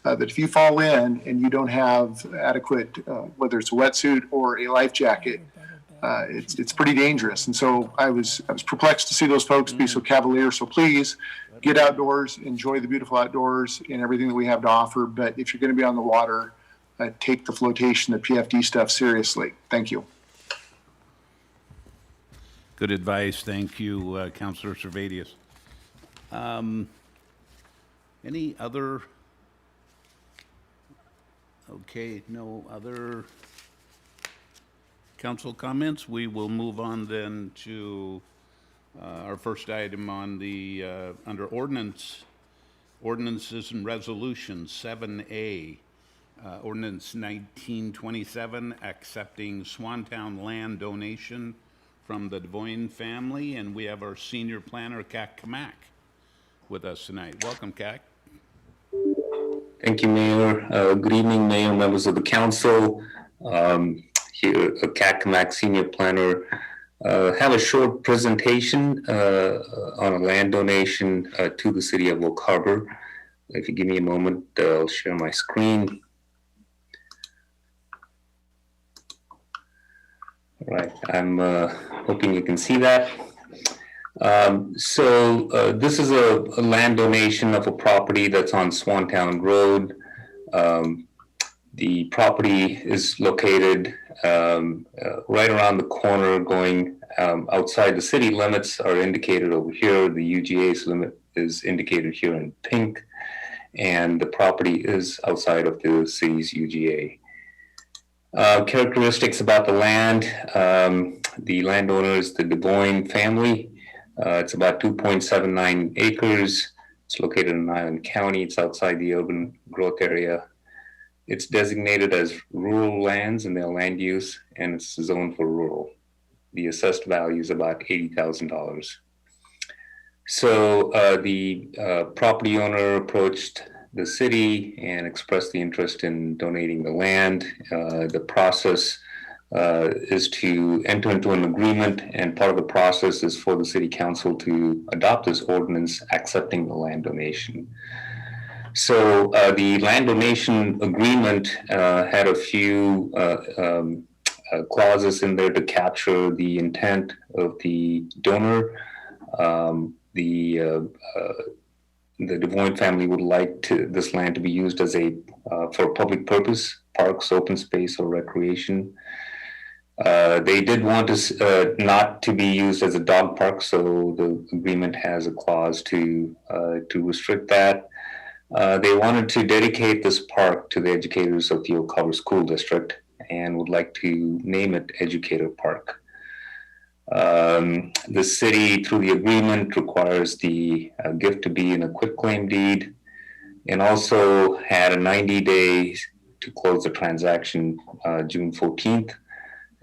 that if you fall in and you don't have adequate, whether it's a wetsuit or a life jacket, it's pretty dangerous. And so I was perplexed to see those folks be so cavalier. So please get outdoors, enjoy the beautiful outdoors and everything that we have to offer. But if you're going to be on the water, take the flotation, the PFD stuff seriously. Thank you. Good advice. Thank you, Councilor Servadius. Any other? Okay, no other council comments. We will move on then to our first item on the under ordinances and resolutions, 7A, ordinance 1927, accepting Swantown land donation from the Voigne family, and we have our senior planner, Capt with us tonight. Welcome, Capt. Thank you, Mayor. Good evening, Mayor, members of the council. Here, Capt, Senior Planner. Have a short presentation on a land donation to the city of Oak Harbor. If you give me a moment, I'll share my screen. All right, I'm hoping you can see that. This is a land donation of a property that's on Swantown Road. The property is located right around the corner going outside the city limits are indicated over here. The UGA's limit is indicated here in pink, and the property is outside of the city's UGA. Characteristics about the land. The landowner is the Voigne family. It's about 2.79 acres. It's located in Island County. It's outside the urban growth area. It's designated as rural lands in their land use, and it's zoned for rural. The assessed value is about $80,000. So the property owner approached the city and expressed the interest in donating the land. The process is to enter into an agreement, and part of the process is for the city council to adopt this ordinance accepting the land donation. So the land donation agreement had a few clauses in there to capture the intent of the donor. The Voigne family would like this land to be used as for a public purpose, parks, open space, or recreation. They did want not to be used as a dog park, so the agreement has a clause to restrict that. They wanted to dedicate this park to the educators of the Oak Harbor School District and would like to name it Educator Park. The city, through the agreement, requires the gift to be in a quitclaim deed, and also had a 90 days to close the transaction June 14th,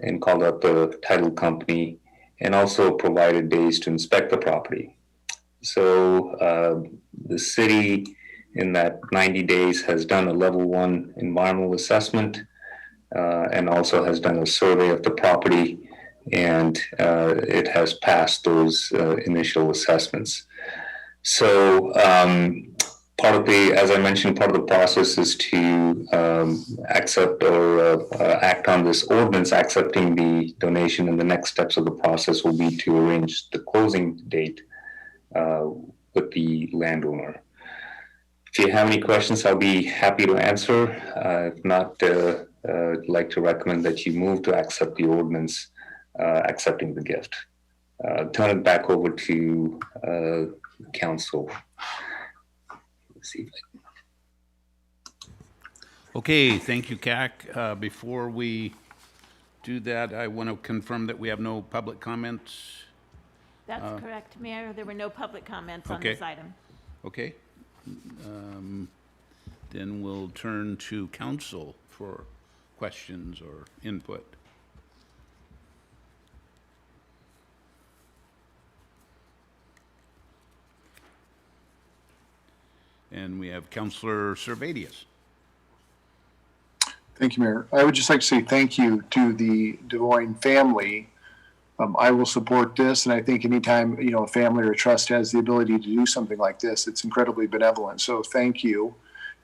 and called up the title company, and also provided days to inspect the property. So the city, in that 90 days, has done a level 1 environmental assessment, and also has done a survey of the property, and it has passed those initial assessments. So part of as I mentioned, part of the process is to accept or act on this ordinance accepting the donation, and the next steps of the process will be to arrange the closing date with the landowner. If you have any questions, I'll be happy to answer. If not, I'd like to recommend that you move to accept the ordinance accepting the gift. Turn it back over to council. Let's see if Okay, thank you, Cac. Before we do that, I want to confirm that we have no public comments. That's correct, Mayor. There were no public comments on Okay. this item. Okay. Then we'll turn to council for questions or input. And we have Councilor Servadius. Thank you, Mayor. I would just like to say thank you to the Voigne family. I will support this, and I think anytime a family or a trust has the ability to do something like this, it's incredibly benevolent. So thank you,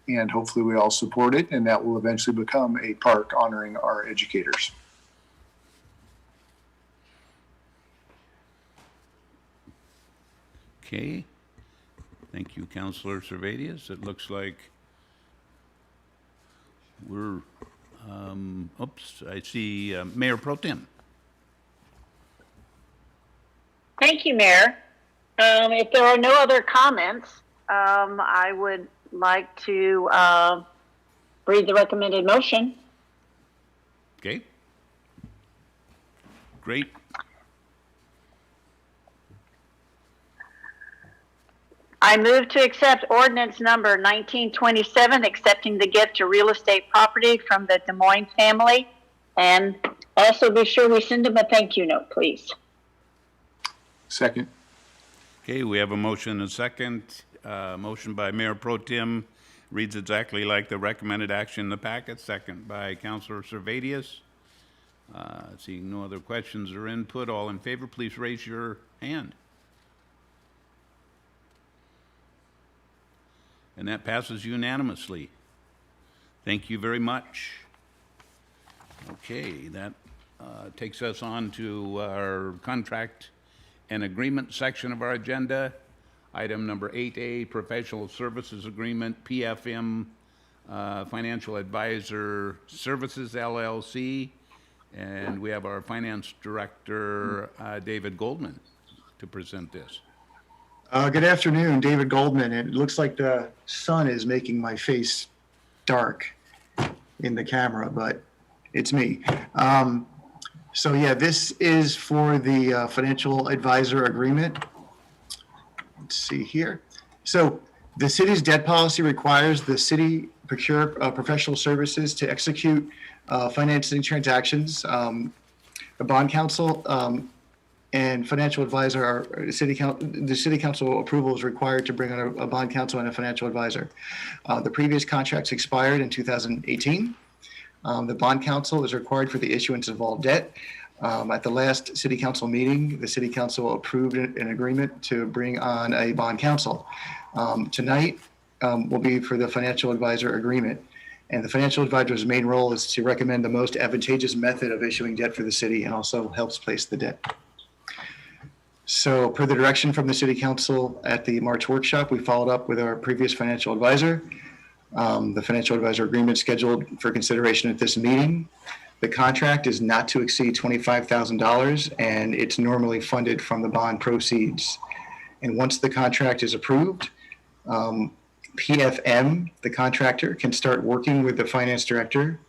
and hopefully we all support it, and that will eventually become a park honoring our educators. Okay. Thank you, Councilor Servadius. It looks like we're, I see Mayor Pro Tem. Thank you, Mayor. If there are no other comments, I would like to read the recommended motion. Okay. Great. I move to accept ordinance number 1927, accepting the gift to real estate property from the Des Moines family. And also be sure we send them a thank you note, please. Second. Okay, we have a motion and a second. Motion by Mayor Pro Tem reads exactly like the recommended action in the packet. Second by Councilor Servadius. Seeing no other questions or input, all in favor, please raise your hand. And that passes unanimously. Thank you very much. Okay, that takes us on to our contract and agreement section of our agenda. Item number 8A, Professional Services Agreement, PFM Financial Advisor Services, LLC. And we have our Finance Director, David Goldman, to present this. Good afternoon, David Goldman. It looks like the sun is making my face dark in the camera, but it's me. So yeah, this is for the financial advisor agreement. Let's see here. So the city's debt policy requires the city procure professional services to execute financing transactions. The bond counsel and financial advisor the city council approval is required to bring on a bond counsel and a financial advisor. The previous contracts expired in 2018. The bond council is required for the issuance of all debt. At the last city council meeting, the city council approved an agreement to bring on a bond council. Tonight will be for the financial advisor agreement. And the financial advisor's main role is to recommend the most advantageous method of issuing debt for the city and also helps place the debt. So per the direction from the city council at the March workshop, we followed up with our previous financial advisor. The financial advisor agreement scheduled for consideration at this meeting. The contract is not to exceed $25,000 and it's normally funded from the bond proceeds. And once the contract is approved, PFM, the contractor, can start working with the finance director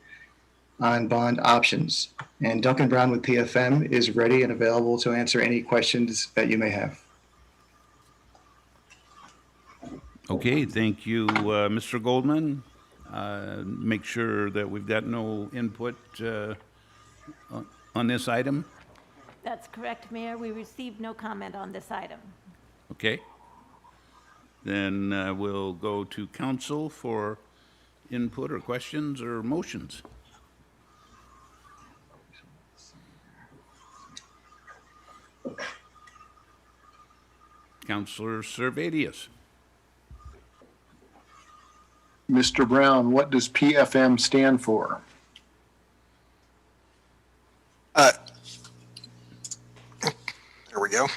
on bond options. And Duncan Brown with PFM is ready and available to answer any questions that you may have. Okay, thank you, Mr. Goldman. Make sure that we've got no input on this item. That's correct, Mayor. We received no comment on this item. Okay. Then we'll go to council for input or questions or motions. Councilor Servadius. Mr. Brown, what does PFM stand for? There we go.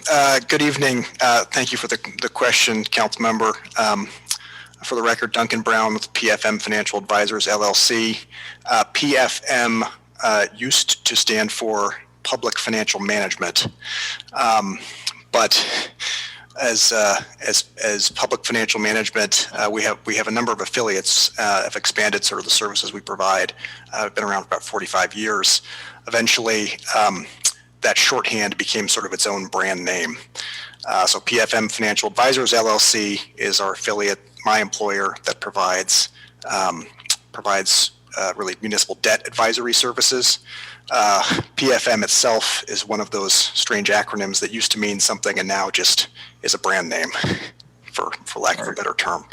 Good evening. Thank you for the question, council member. For the record, Duncan Brown with PFM Financial Advisors, LLC. PFM used to stand for Public Financial Management, but as Public Financial Management, we have a number of affiliates, have expanded sort of the services we provide. Been around for about 45 years. Eventually, that shorthand became sort of its own brand name. So PFM Financial Advisors LLC is our affiliate, my employer, that provides really municipal debt advisory services. PFM itself is one of those strange acronyms that used to mean something and now just is a brand name, for lack of a better term.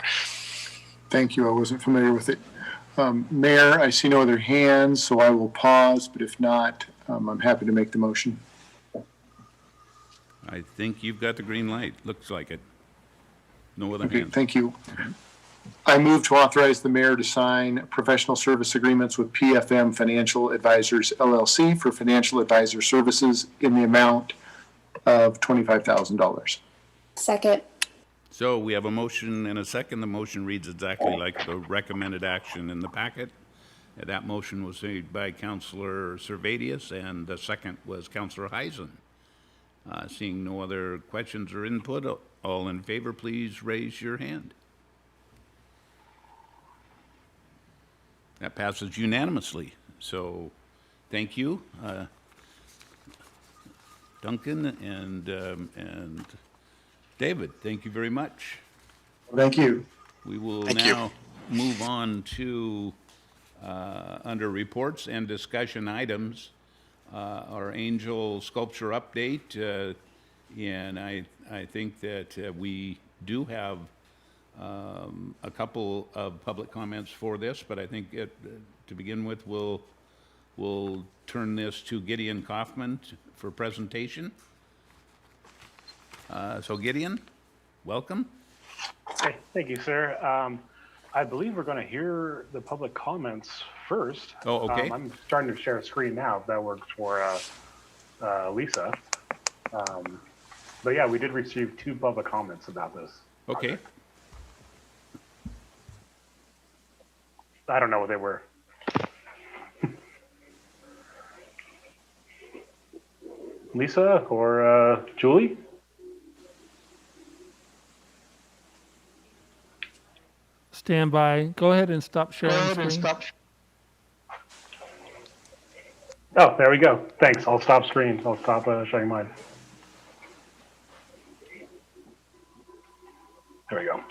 Thank you. I wasn't familiar with it. Mayor, I see no other hands, so I will pause, but if not, I'm happy to make the motion. I think you've got the green light. Looks like it. No other Okay, hands. thank you. I move to authorize the mayor to sign professional service agreements with PFM Financial Advisors LLC for financial advisor services in the amount of $25,000. Second. So we have a motion and a second. The motion reads exactly like the recommended action in the packet. That motion was made by Councilor Servadius, and the second was Councilor Heisen. Seeing no other questions or input, all in favor, please raise your hand. That passes unanimously. So thank you, Duncan and David. Thank you very much. Thank you. We will Thank now move on to under reports and discussion items, our angel sculpture update. And I think that we do have a couple of public comments for this, but I think to begin with, we'll turn this to Gideon Kaufman for presentation. So Gideon, welcome. Hey, thank you, sir. I believe we're going to hear the public comments first. Oh, okay. I'm starting to share a screen now, if that works for Lisa. But yeah, we did receive 2 public comments about this. Okay. I don't know what they were. Lisa or Julie? Stand by. Go ahead and stop sharing screen. Oh, there we go. Thanks. I'll stop screen. I'll stop sharing mine. There we go.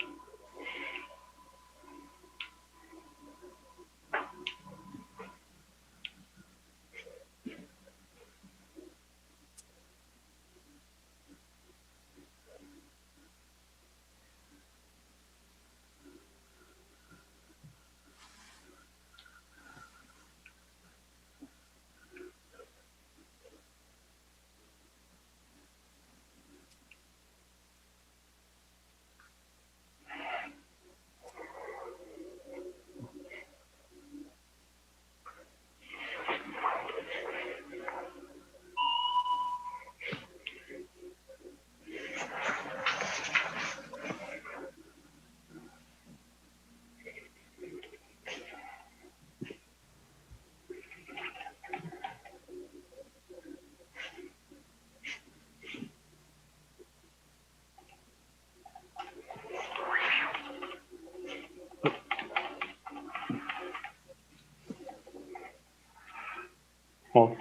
Well,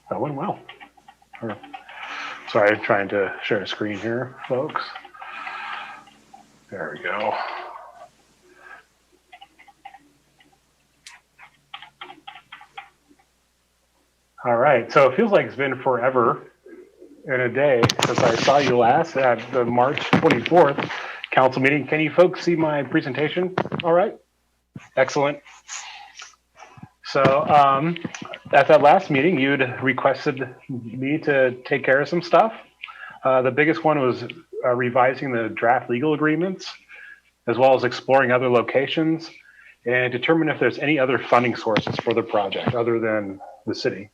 that went well. Sorry, I'm trying to share a screen here, folks. There we go. All right, so it feels like it's been forever and a day since I saw you last at the March 24th council meeting. Can you folks see my presentation? All right, excellent. So at that last meeting, you'd requested me to take care of some stuff. The biggest one was revising the draft legal agreements, as well as exploring other locations and determine if there's any other funding sources for the project other than the city.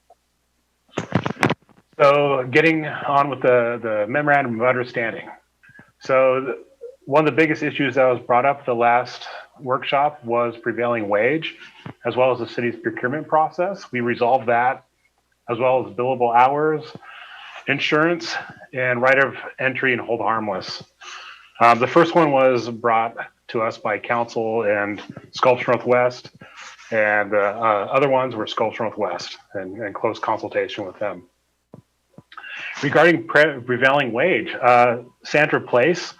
So getting on with the memorandum of understanding. So one of the biggest issues that was brought up the last workshop was prevailing wage, as well as the city's procurement process. We resolved that, as well as billable hours, insurance, and right of entry and hold harmless. The first one was brought to us by council and Sculpture Northwest, and other ones were Sculpture Northwest and close consultation with them. Regarding prevailing wage, Sandra Place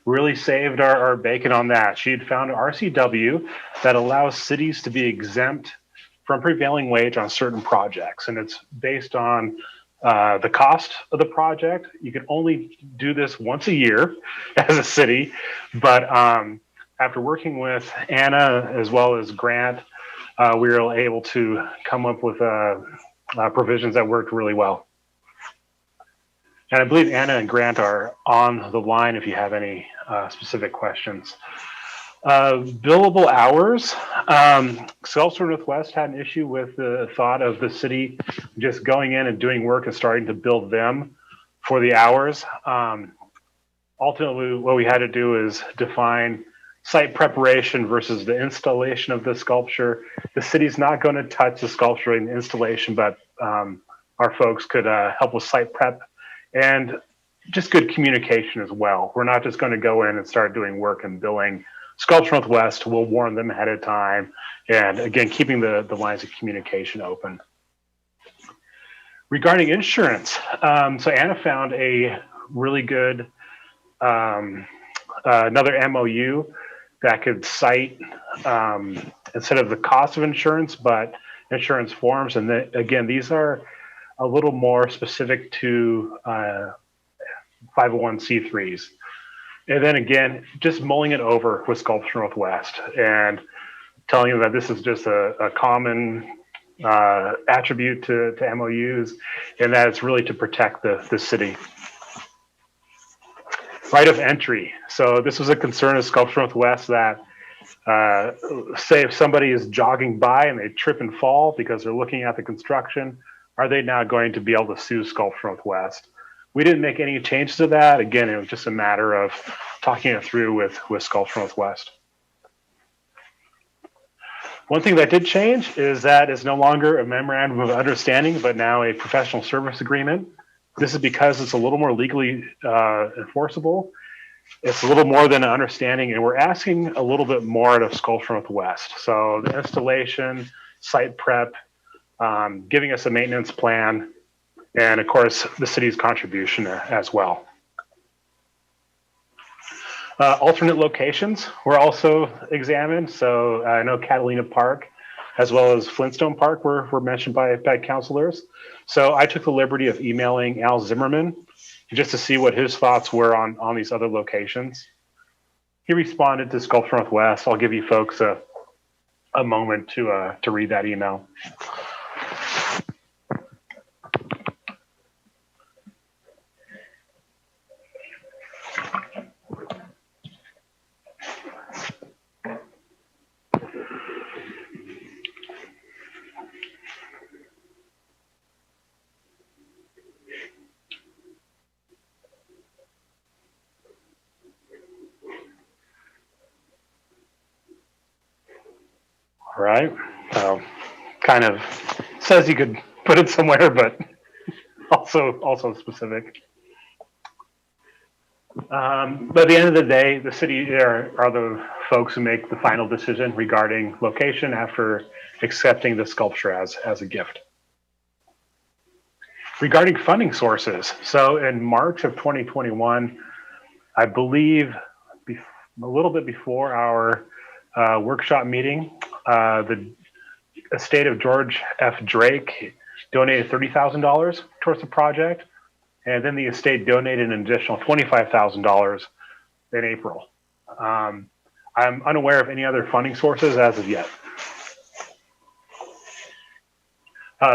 really saved our bacon on that. She had found an RCW that allows cities to be exempt from prevailing wage on certain projects, and it's based on the cost of the project. You can only do this once a year as a city, but after working with Anna as well as Grant, we were able to come up with provisions that worked really well. And I believe Anna and Grant are on the line if you have any specific questions. Billable hours. Sculpture Northwest had an issue with the thought of the city just going in and doing work and starting to bill them for the hours. Ultimately, what we had to do is define site preparation versus the installation of the sculpture. The city's not going to touch the sculpture and installation, but our folks could help with site prep and just good communication as well. We're not just going to go in and start doing work and billing. Sculpture Northwest will warn them ahead of time, and again, keeping the lines of communication open. Regarding insurance, so Anna found a really good, another MOU that could cite, instead of the cost of insurance, but insurance forms. And again, these are a little more specific to 501c3s. And then again, just mulling it over with Sculpture Northwest and telling them that this is just a common attribute to MOUs, and that it's really to protect the city. Right of entry. So this was a concern of Sculpture Northwest that say if somebody is jogging by and they trip and fall because they're looking at the construction, are they now going to be able to sue Sculpture Northwest? We didn't make any changes to that. Again, it was just a matter of talking it through with Sculpture Northwest. One thing that did change is that it's no longer a memorandum of understanding, but now a professional service agreement. This is because it's a little more legally enforceable. It's a little more than an understanding, and we're asking a little bit more out of Sculpture Northwest. So the installation, site prep, giving us a maintenance plan, and of course, the city's contribution as well. Alternate locations were also examined. So I know Catalina Park, as well as Flintstone Park were mentioned by councilors. So I took the liberty of emailing Al Zimmerman just to see what his thoughts were on these other locations. He responded to Sculpture Northwest. I'll give you folks a moment to read that email. All right. Kind of says you could put it somewhere, but also specific. But at the end of the day, the city are the folks who make the final decision regarding location after accepting the sculpture as a gift. regarding funding sources. So in March of 2021, I believe a little bit before our workshop meeting, the estate of George F. Drake donated $30,000 towards the project. And then the estate donated an additional $25,000 in April. I'm unaware of any other funding sources as of yet.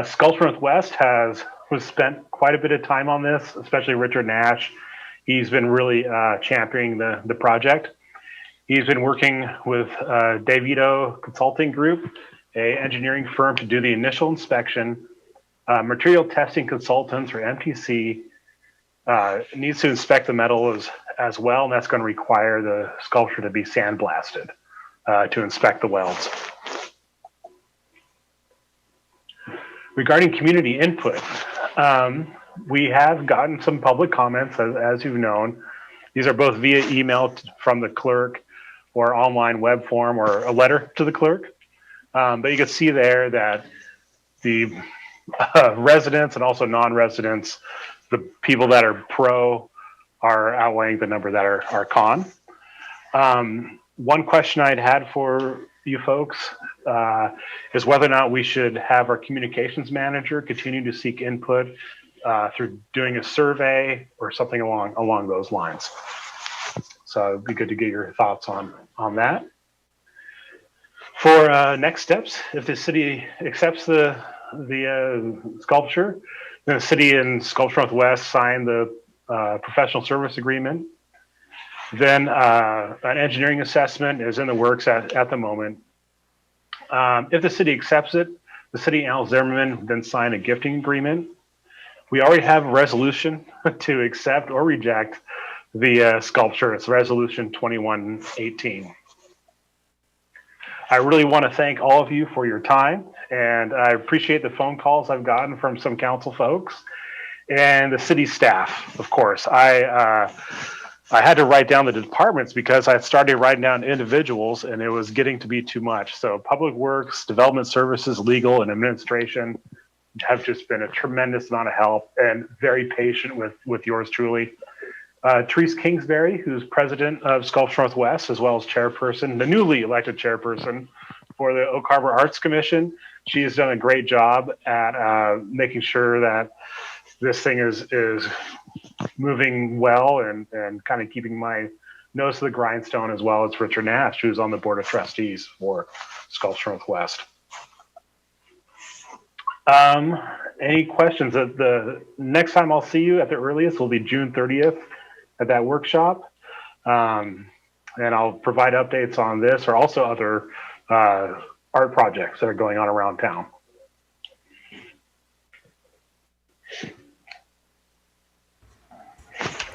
Sculpture Northwest has spent quite a bit of time on this, especially Richard Nash. He's been really championing the project. He's been working with Davido Consulting Group, a engineering firm, to do the initial inspection. Material testing consultants, or MTC, needs to inspect the metal as well, and that's going to require the sculpture to be sandblasted to inspect the welds. Regarding community input, we have gotten some public comments, as you've known. These are both via email from the clerk or online web form or a letter to the clerk. But you can see there that the residents and also non-residents, the people that are pro are outweighing the number that are con. One question I'd had for you folks is whether or not we should have our communications manager continue to seek input through doing a survey or something along those lines. So it'd be good to get your thoughts on that. For next steps, if the city accepts the sculpture, then the city and Sculpture Northwest sign the professional service agreement. Then an engineering assessment is in the works at the moment. If the city accepts it, the city and Al Zimmerman then sign a gifting agreement. We already have a resolution to accept or reject the sculpture. It's Resolution 2118. I really want to thank all of you for your time, and I appreciate the phone calls I've gotten from some council folks and the city staff, of course. I had to write down the departments because I started writing down individuals and it was getting to be too much. So Public Works, Development Services, Legal, and Administration have just been a tremendous amount of help and very patient with yours truly. Therese Kingsbury, who's president of Sculpture Northwest, as well as chairperson, the newly elected chairperson for the Oak Harbor Arts Commission. She has done a great job at making sure that this thing is moving well and kind of keeping my nose to the grindstone, as well as Richard Nash, who's on the board of trustees for Sculpture Northwest. Any questions? The next time I'll see you at the earliest will be June 30th at that workshop. And I'll provide updates on this or also other art projects that are going on around town.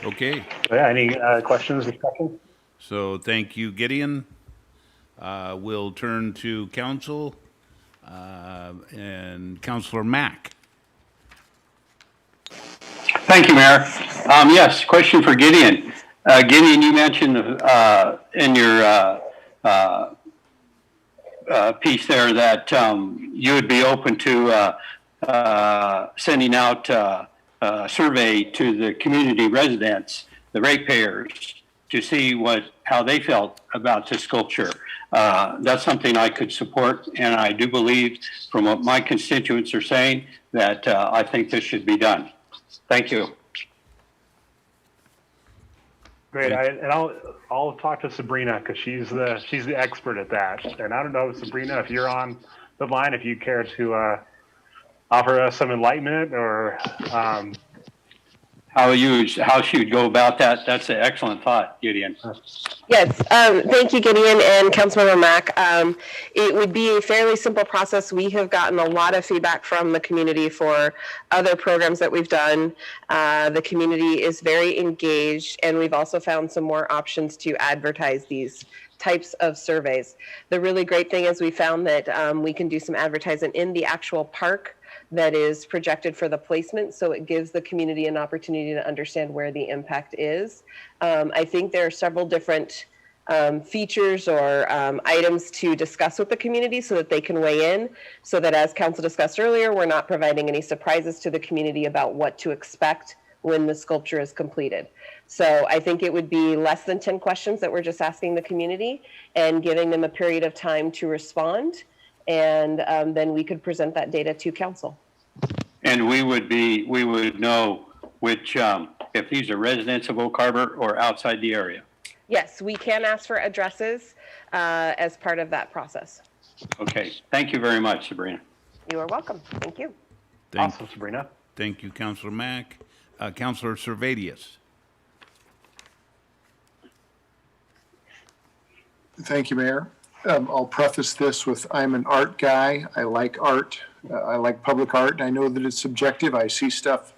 Okay. Yeah, any questions or discussion? So thank you, Gideon. We'll turn to council and Councilor Mack. Thank you, Mayor. Yes, question for Gideon. Gideon, you mentioned in your piece there that you would be open to sending out a survey to the community residents, the ratepayers, to see how they felt about the sculpture. That's something I could support, and I do believe, from what my constituents are saying, that I think this should be done. Thank you. Great, and I'll talk to Sabrina because she's the expert at that. And I don't know, Sabrina, if you're on the line, if you care to offer us some enlightenment or how she would go about that. That's an excellent thought, Gideon. Yes, thank you, Gideon and Councilmember Mack. It would be a fairly simple process. We have gotten a lot of feedback from the community for other programs that we've done. The community is very engaged, and we've also found some more options to advertise these types of surveys. The really great thing is we found that we can do some advertising in the actual park that is projected for the placement, so it gives the community an opportunity to understand where the impact is. I think there are several different features or items to discuss with the community so that they can weigh in, so that, as council discussed earlier, we're not providing any surprises to the community about what to expect when the sculpture is completed. So I think it would be less than 10 questions that we're just asking the community and giving them a period of time to respond. And then we could present that data to council. And we would know which, if these are residents of Oak Harbor or outside the area. Yes, we can ask for addresses as part of that process. Okay, thank you very much, Sabrina. You are welcome. Thank you. Awesome, Sabrina. Thank you, Councilor Mack. Councilor Servadius. Thank you, Mayor. I'll preface this with I'm an art guy. I like art. I like public art. And I know that it's subjective. I see stuff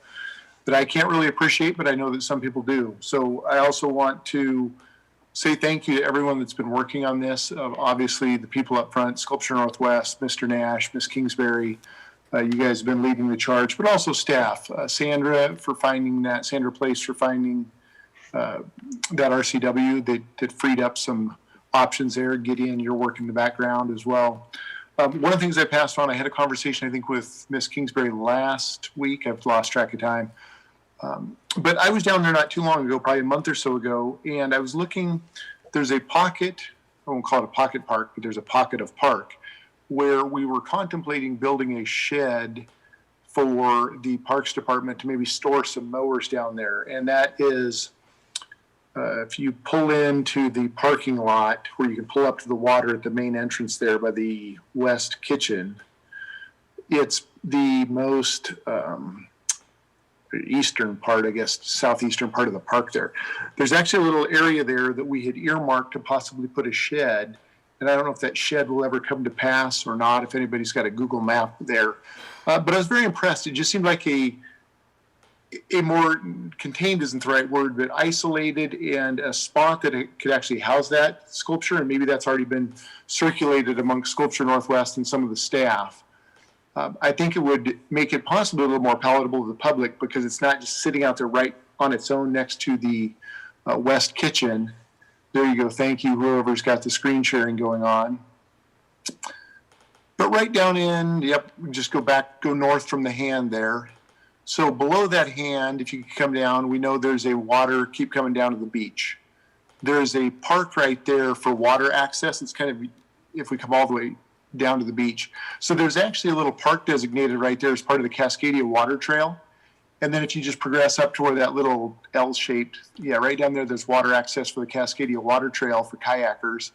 that I can't really appreciate, but I know that some people do. So I also want to say thank you to everyone that's been working on this. Obviously, the people up front, Sculpture Northwest, Mr. Nash, Ms. Kingsbury, you guys have been leading the charge, but also staff. Sandra for finding that, Sandra Place for finding that RCW that freed up some options there. Gideon, your work in the background as well. One of the things I passed on, I had a conversation, I think, with Ms. Kingsbury last week. I've lost track of time. But I was down there not too long ago, probably a month or so ago, and I was looking, there's a pocket, I won't call it a pocket park, but there's a pocket of park where we were contemplating building a shed for the Parks Department to maybe store some mowers down there. And that is, if you pull into the parking lot where you can pull up to the water at the main entrance there by the west kitchen, it's the most eastern part, I guess, southeastern part of the park there. There's actually a little area there that we had earmarked to possibly put a shed. And I don't know if that shed will ever come to pass or not, if anybody's got a Google map there. But I was very impressed. It just seemed like a more contained isn't the right word, but isolated, and a spot that it could actually house that sculpture. And maybe that's already been circulated among Sculpture Northwest and some of the staff. I think it would make it possibly a little more palatable to the public, because it's not just sitting out there right on its own next to the west kitchen. There you go. Thank you, whoever's got the screen sharing going on. But right down in, yep, just go north from the hand there. So below that hand, if you come down, we know there's a water, keep coming down to the beach. There's a park right there for water access. It's kind of, if we come all the way down to the beach. So there's actually a little park designated right there as part of the Cascadia Water Trail. And then if you just progress up to where that little L-shaped, right down there, there's water access for the Cascadia Water Trail for kayakers.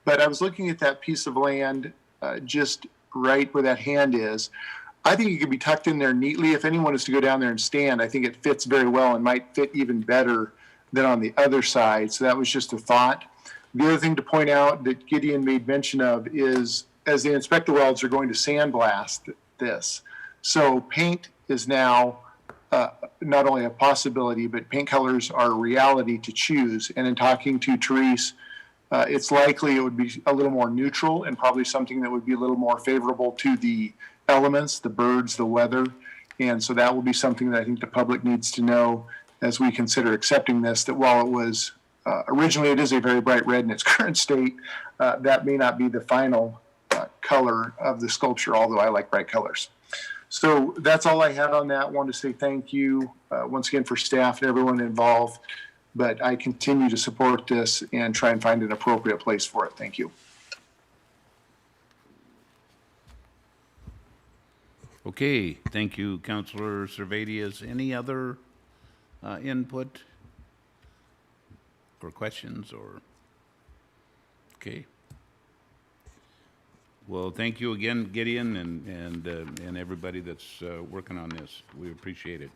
But I was looking at that piece of land just right where that hand is. I think it could be tucked in there neatly. If anyone is to go down there and stand, I think it fits very well and might fit even better than on the other side. So that was just a thought. The other thing to point out that Gideon made mention of is, as the inspector welds are going to sandblast this. So paint is now not only a possibility, but paint colors are a reality to choose. And in talking to Therese, it's likely it would be a little more neutral and probably something that would be a little more favorable to the elements, the birds, the weather. And so that will be something that I think the public needs to know as we consider accepting this, that while it was originally, it is a very bright red in its current state, that may not be the final color of the sculpture, although I like bright colors. So that's all I had on that. I wanted to say thank you once again for staff and everyone involved, but I continue to support this and try and find an appropriate place for it. Thank you. Okay, thank you, Councilor Servadius. Any other input or questions or? Okay. Well, thank you again, Gideon, and everybody that's working on this. We appreciate it.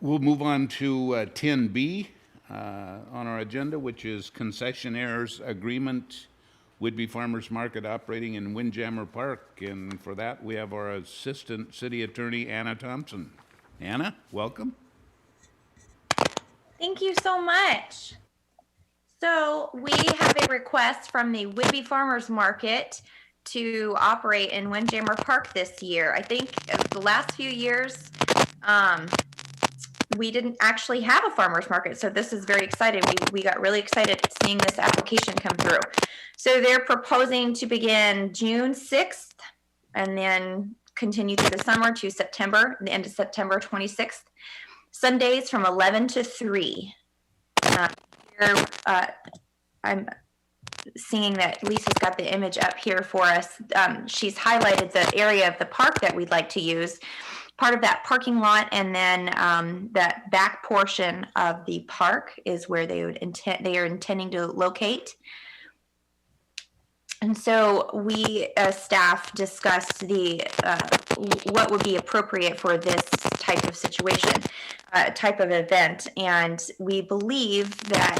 We'll move on to 10B on our agenda, which is Concessionaire's Agreement, Whidbey Farmers Market operating in Windjammer Park. And for that, we have our Assistant City Attorney, Anna Thompson. Anna, welcome. Thank you so much. So we have a request from the Whidbey Farmers Market to operate in Windjammer Park this year. I think the last few years, we didn't actually have a farmer's market. So this is very exciting. We got really excited seeing this application come through. So they're proposing to begin June 6th and then continue through the summer to September, the end of September 26th. Sundays from 11 to 3. Here, I'm seeing that Lisa's got the image up here for us. She's highlighted the area of the park that we'd like to use, part of that parking lot, and then that back portion of the park is where they are intending to locate. And so we, as staff, discussed what would be appropriate for this type of situation, type of event, and we believe that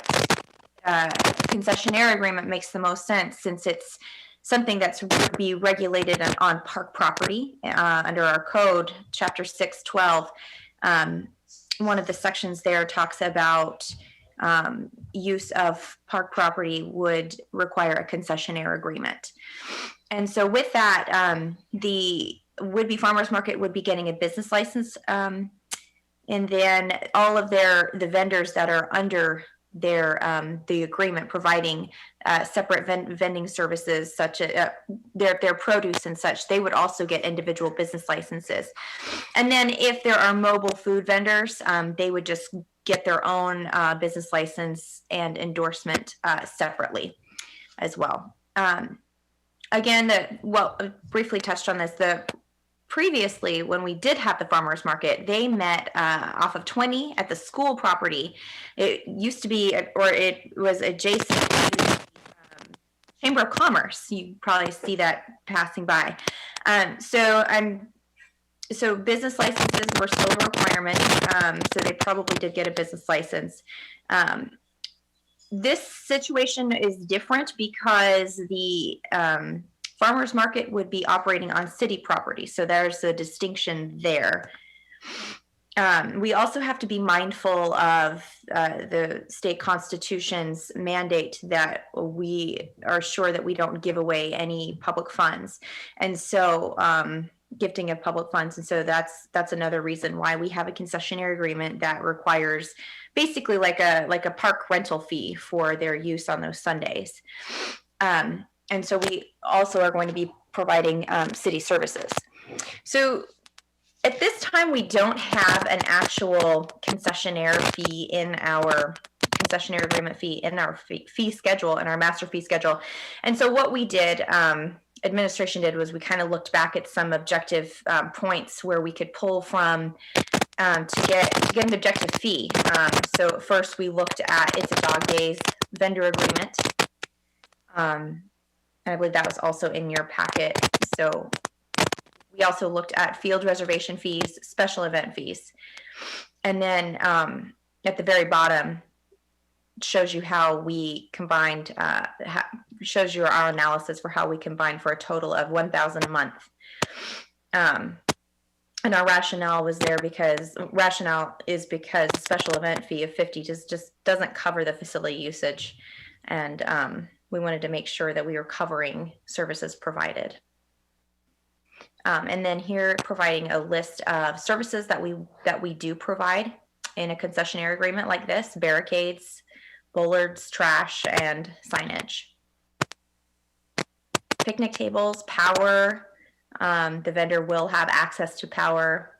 concessionaire agreement makes the most sense, since it's something that's would be regulated on park property under our code, Chapter 612. One of the sections there talks about use of park property would require a concessionaire agreement. And so with that, the would-be farmers market would be getting a business license, and then all of the vendors that are under the agreement providing separate vending services, such as their produce and such, they would also get individual business licenses. And then if there are mobile food vendors, they would just get their own business license and endorsement separately as well. Again, briefly touched on this, previously, when we did have the farmers market, they met off of 20 at the school property. It used to be, or it was adjacent to Chamber of Commerce. You probably see that passing by. So business licenses were still a requirement. So they probably did get a business license. This situation is different because the farmers market would be operating on city property. So there's a distinction there. We also have to be mindful of the state constitution's mandate that we are sure that we don't give away any public funds. And so gifting of public funds. And so that's another reason why we have a concessionaire agreement that requires basically like a park rental fee for their use on those Sundays. And so we also are going to be providing city services. So at this time, we don't have an actual concessionaire fee in our concessionaire agreement fee in our fee schedule, in our master fee schedule. And so what we did, administration did, was we kind of looked back at some objective points where we could pull from to get an objective fee. So first we looked at It's a Dog Days vendor agreement. I believe that was also in your packet. So we also looked at field reservation fees, special event fees. And then at the very bottom, it shows you how we combined, shows you our analysis for how we combined for a total of $1,000 a month. And our rationale is because the special event fee of $50 just doesn't cover the facility usage. And we wanted to make sure that we were covering services provided. And then here, providing a list of services that we do provide in a concessionaire agreement like this: barricades, bollards, trash, and signage. Picnic tables, power. The vendor will have access to power.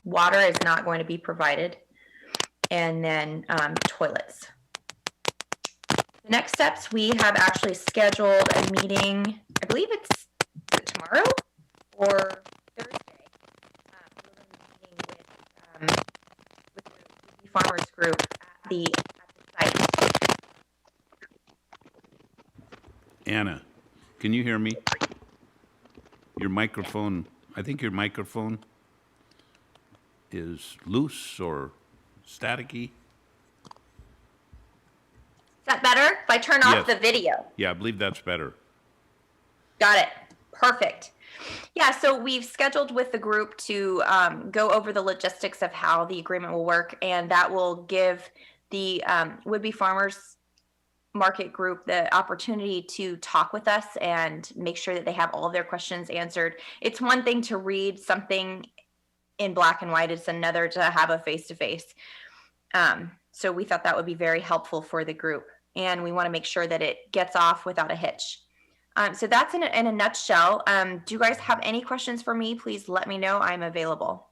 Water is not going to be provided. And then toilets. The next steps, we have actually scheduled a meeting, I believe it's tomorrow or Thursday. We're meeting with the farmers group at the site. Anna, can you hear me? Your microphone, I think your microphone is loose or staticky. Is that better? If I turn off Yes. the video. Yeah, I believe that's better. Got it. Perfect. Yeah, so we've scheduled with the group to go over the logistics of how the agreement will work, and that will give the would-be farmers market group the opportunity to talk with us and make sure that they have all of their questions answered. It's one thing to read something in black and white. It's another to have a face-to-face. So we thought that would be very helpful for the group. And we want to make sure that it gets off without a hitch. So that's in a nutshell. Do you guys have any questions for me? Please let me know. I'm available.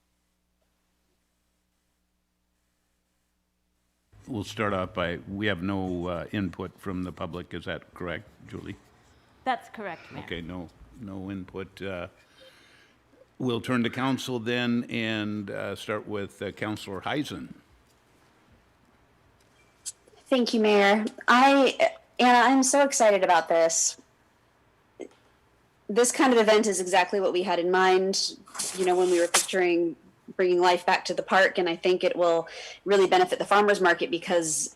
We'll start off by, we have no input from the public. Is that correct, Julie? That's correct, Mayor. Okay, no input. We'll turn to council then and start with Councilor Heisen. Thank you, Mayor. I'm so excited about this. This kind of event is exactly what we had in mind, when we were picturing bringing life back to the park. And I think it will really benefit the farmers market because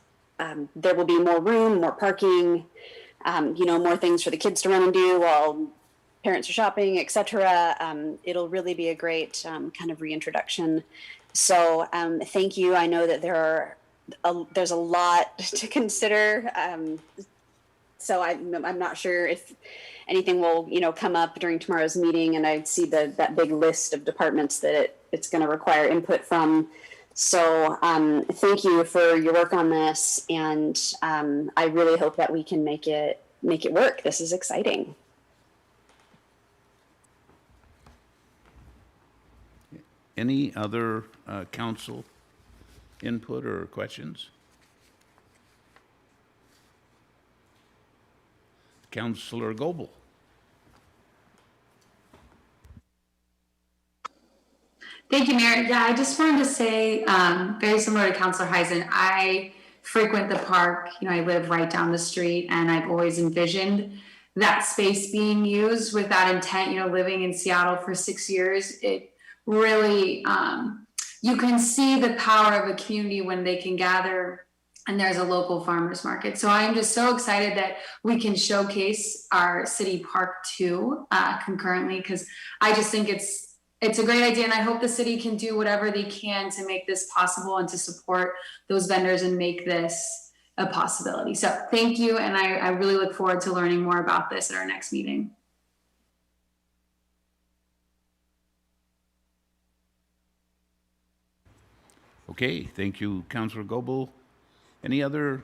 there will be more room, more parking, more things for the kids to run and do while parents are shopping, etc. It'll really be a great kind of reintroduction. So thank you. I know that there's a lot to consider. So I'm not sure if anything will, come up during tomorrow's meeting, and I see that big list of departments that it's going to require input from. So thank you for your work on this, and I really hope that we can make it work. This is exciting. Any other council input or questions? Councilor Goebel. Thank you, Mayor. Yeah, I just wanted to say, very similar to Councilor Heisen, I frequent the park. I live right down the street, and I've always envisioned that space being used with that intent. Living in Seattle for 6 years, it really, you can see the power of a community when they can gather and there's a local farmers market. So I'm just so excited that we can showcase our city park too, concurrently, because I just think it's a great idea, and I hope the city can do whatever they can to make this possible and to support those vendors and make this a possibility. So thank you, and I really look forward to learning more about this at our next meeting. Okay, thank you, Councilor Goebel. Any other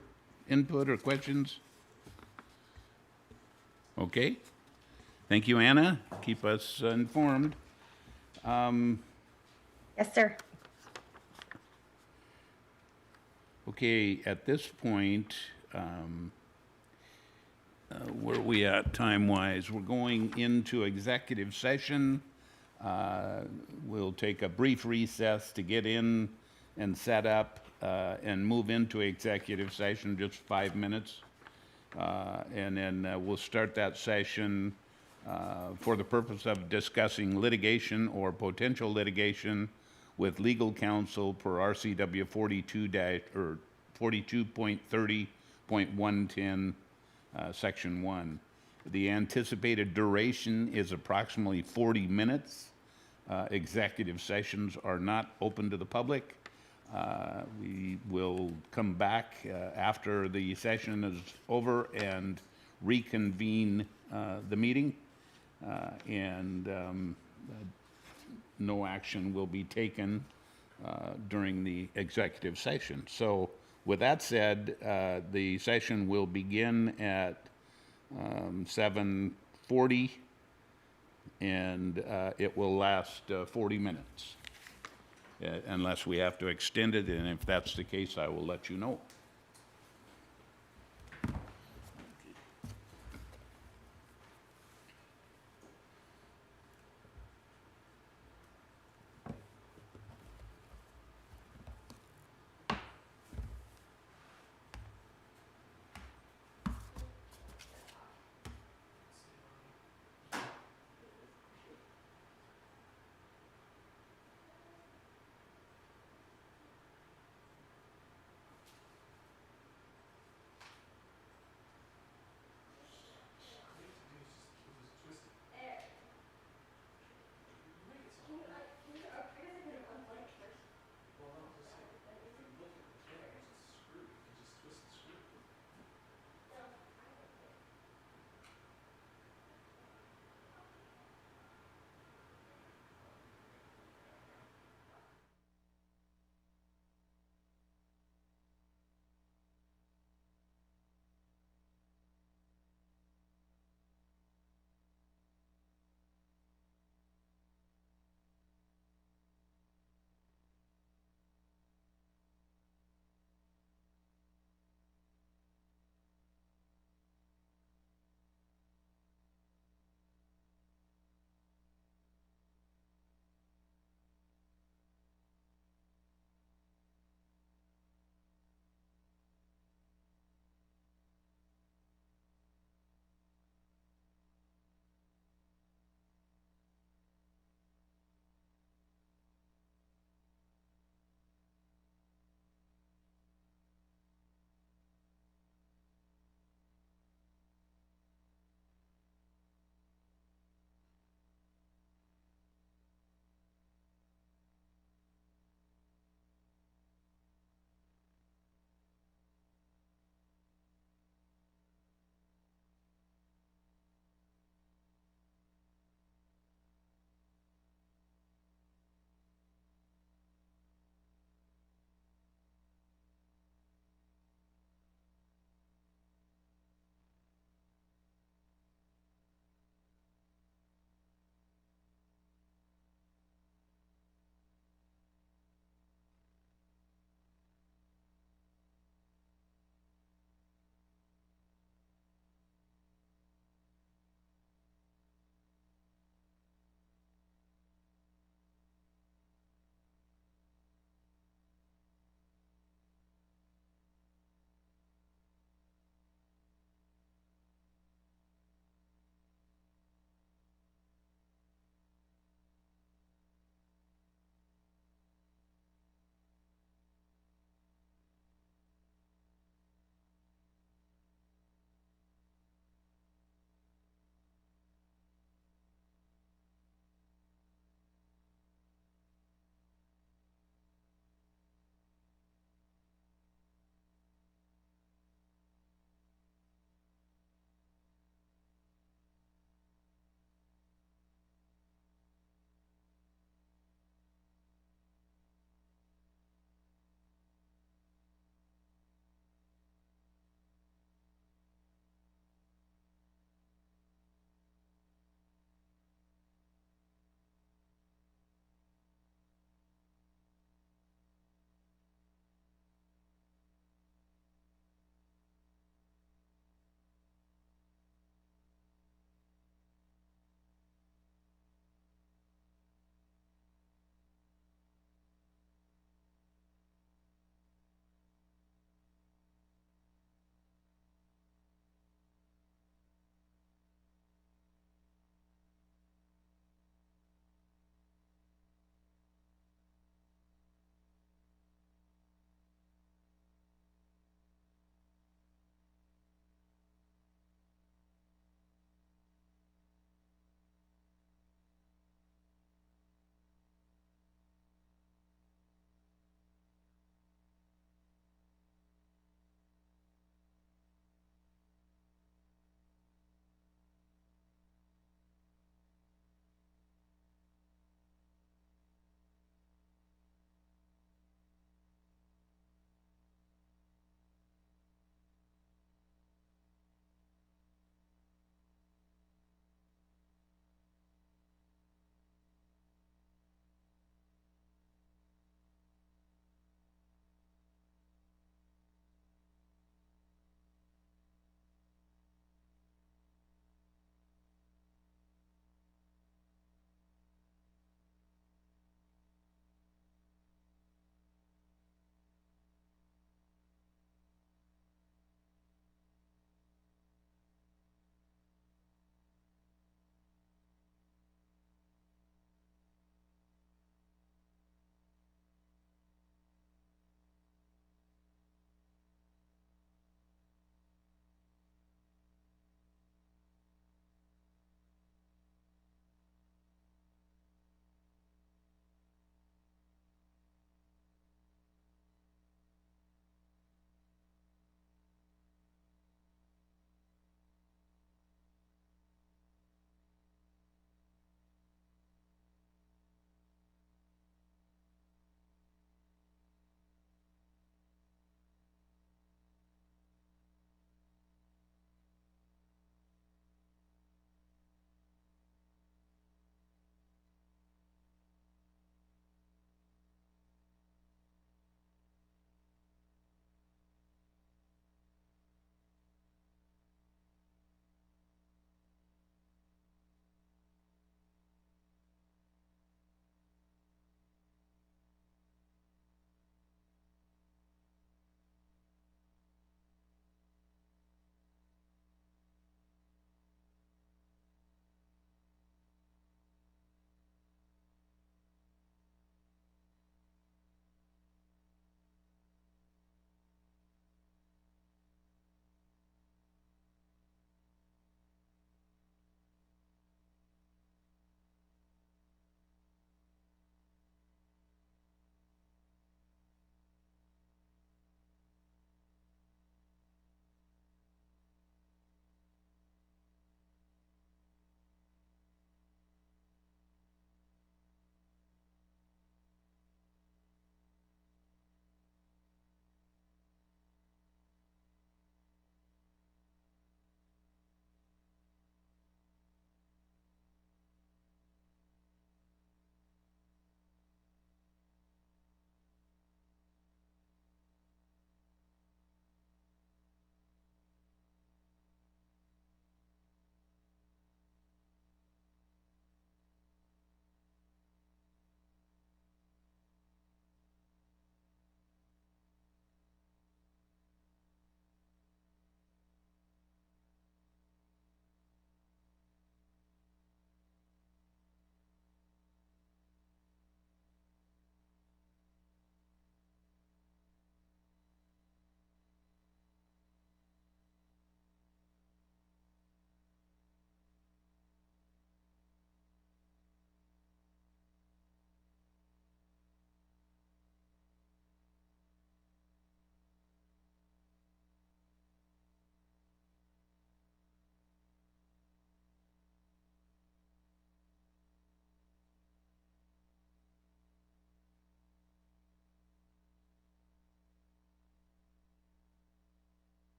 input or questions? Okay. Thank you, Anna. Keep us informed. Yes, sir. Okay, at this point, where are we at time-wise? We're going into executive session. We'll take a brief recess to get in and set up and move into executive session, just 5 minutes. And then we'll start that session for the purpose of discussing litigation or potential litigation with legal counsel per RCW 42.30.110, Section 1. The anticipated duration is approximately 40 minutes. Executive sessions are not open to the public. We will come back after the session is over and reconvene the meeting, and no action will be taken during the executive session. So with that said, the session will begin at 7:40, and it will last 40 minutes. Unless we have to extend it, and if that's the case, I will let you know.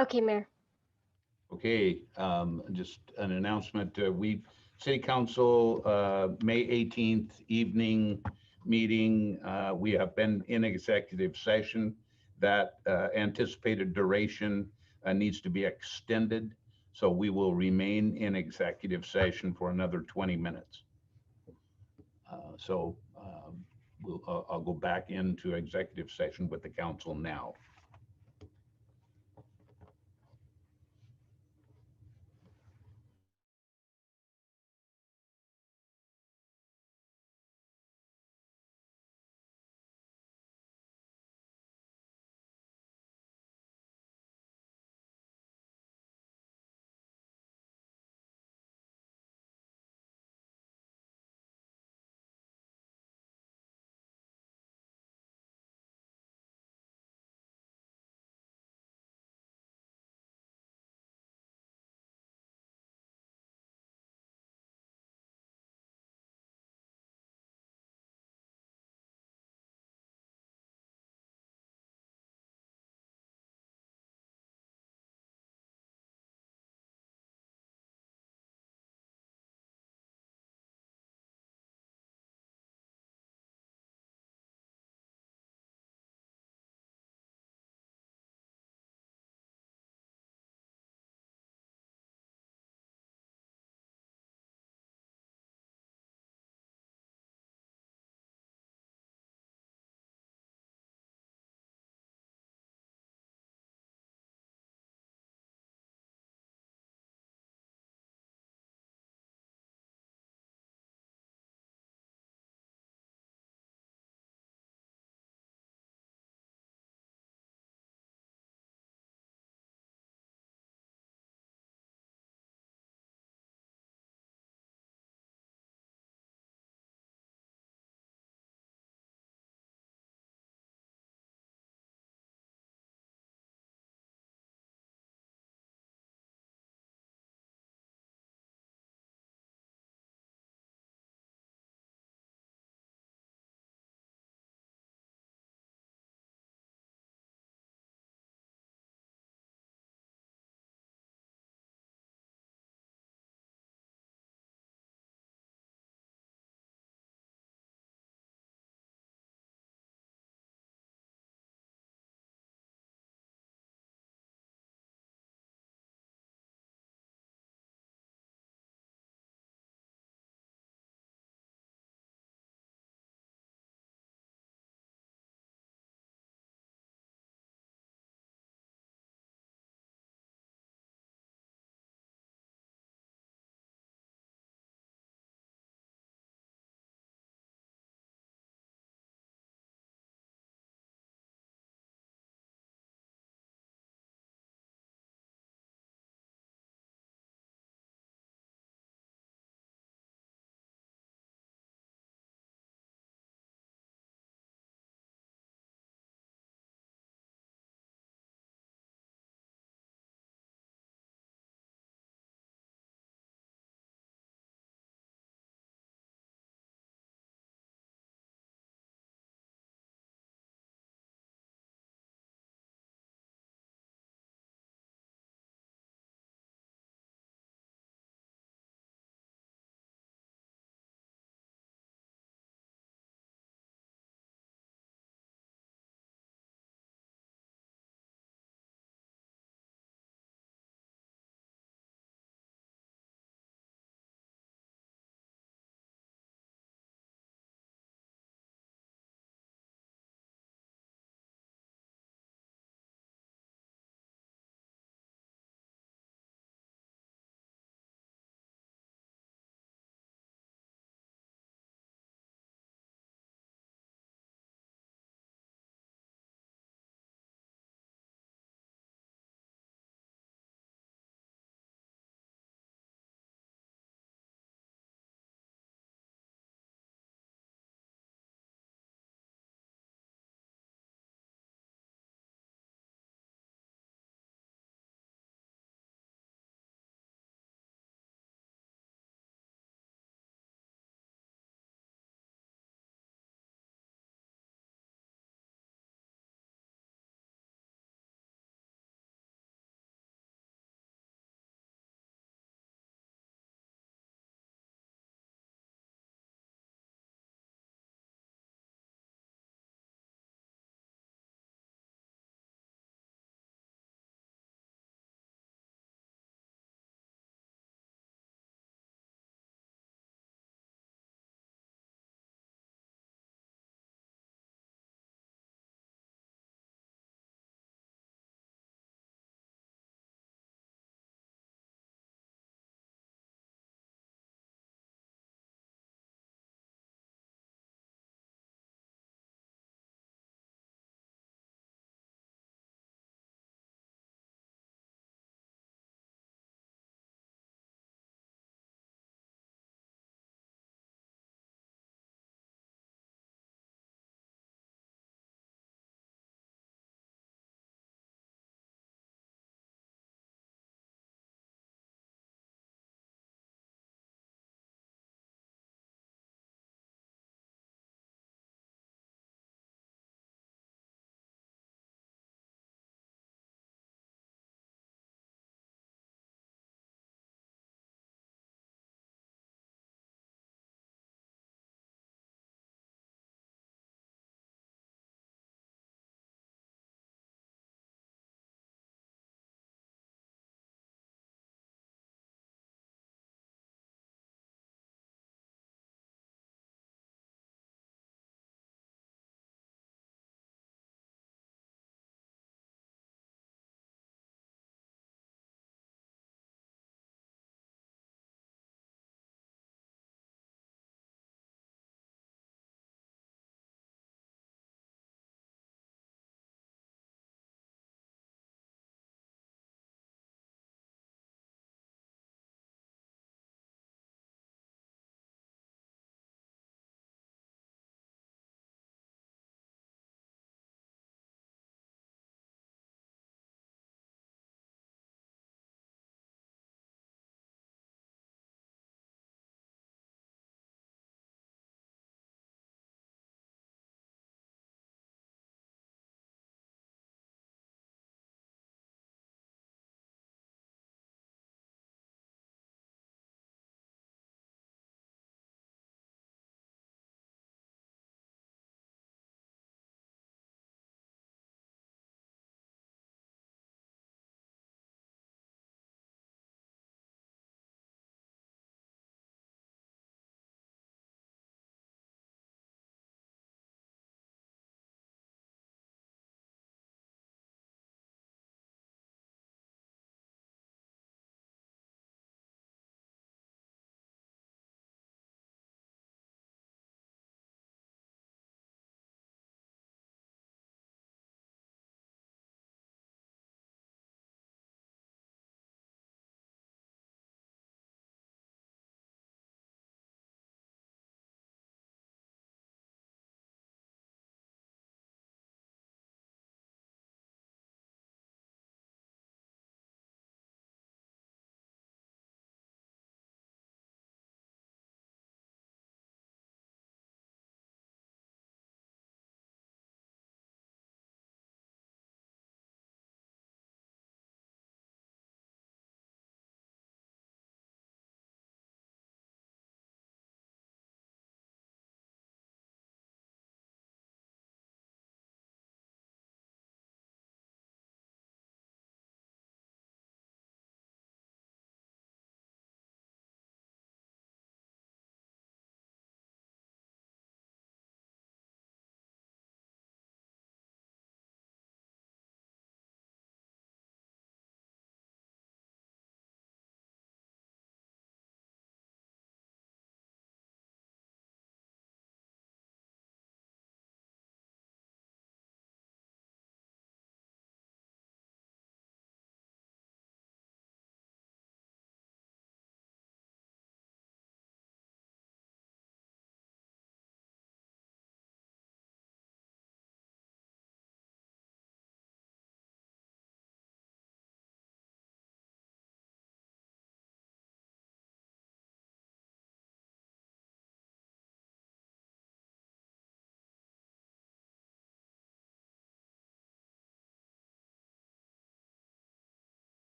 Okay, Mayor. Okay, just an announcement. City Council, May 18th evening meeting. We have been in executive session. That anticipated duration needs to be extended. So we will remain in executive session for another 20 minutes. I'll go back into executive session with the council now.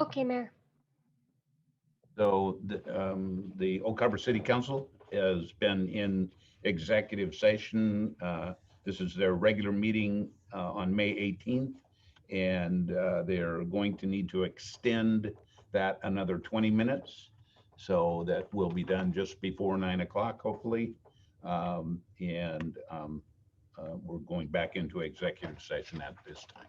Okay, Mayor. So the Oak Harbor City Council has been in executive session. This is their regular meeting on May 18th, and they're going to need to extend that another 20 minutes. So that will be done just before 9 o'clock, hopefully. We're going back into executive session at this time.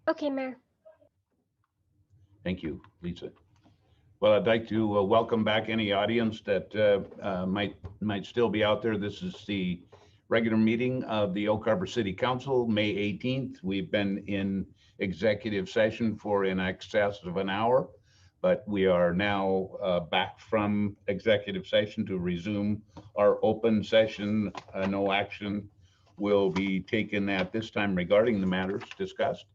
Okay, Mayor. Thank you, Lisa. Well, I'd like to welcome back any audience that might still be out there. This is the regular meeting of the Oak Harbor City Council, May 18th. We've been in executive session for in excess of an hour, but we are now back from executive session to resume our open session. No action will be taken at this time regarding the matters discussed.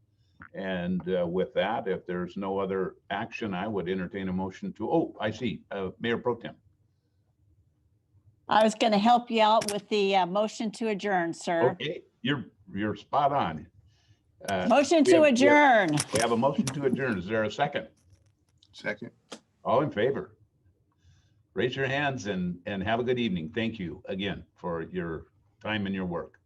And with that, if there's no other action, I would entertain a motion to, oh, I see, Mayor Pro Tem. I was going to help you out with the motion to adjourn, sir. Okay, you're spot on. Motion to adjourn. We have a motion to adjourn. Is there a second? Second. All in favor? Raise your hands and have a good evening. Thank you again for your time and your work.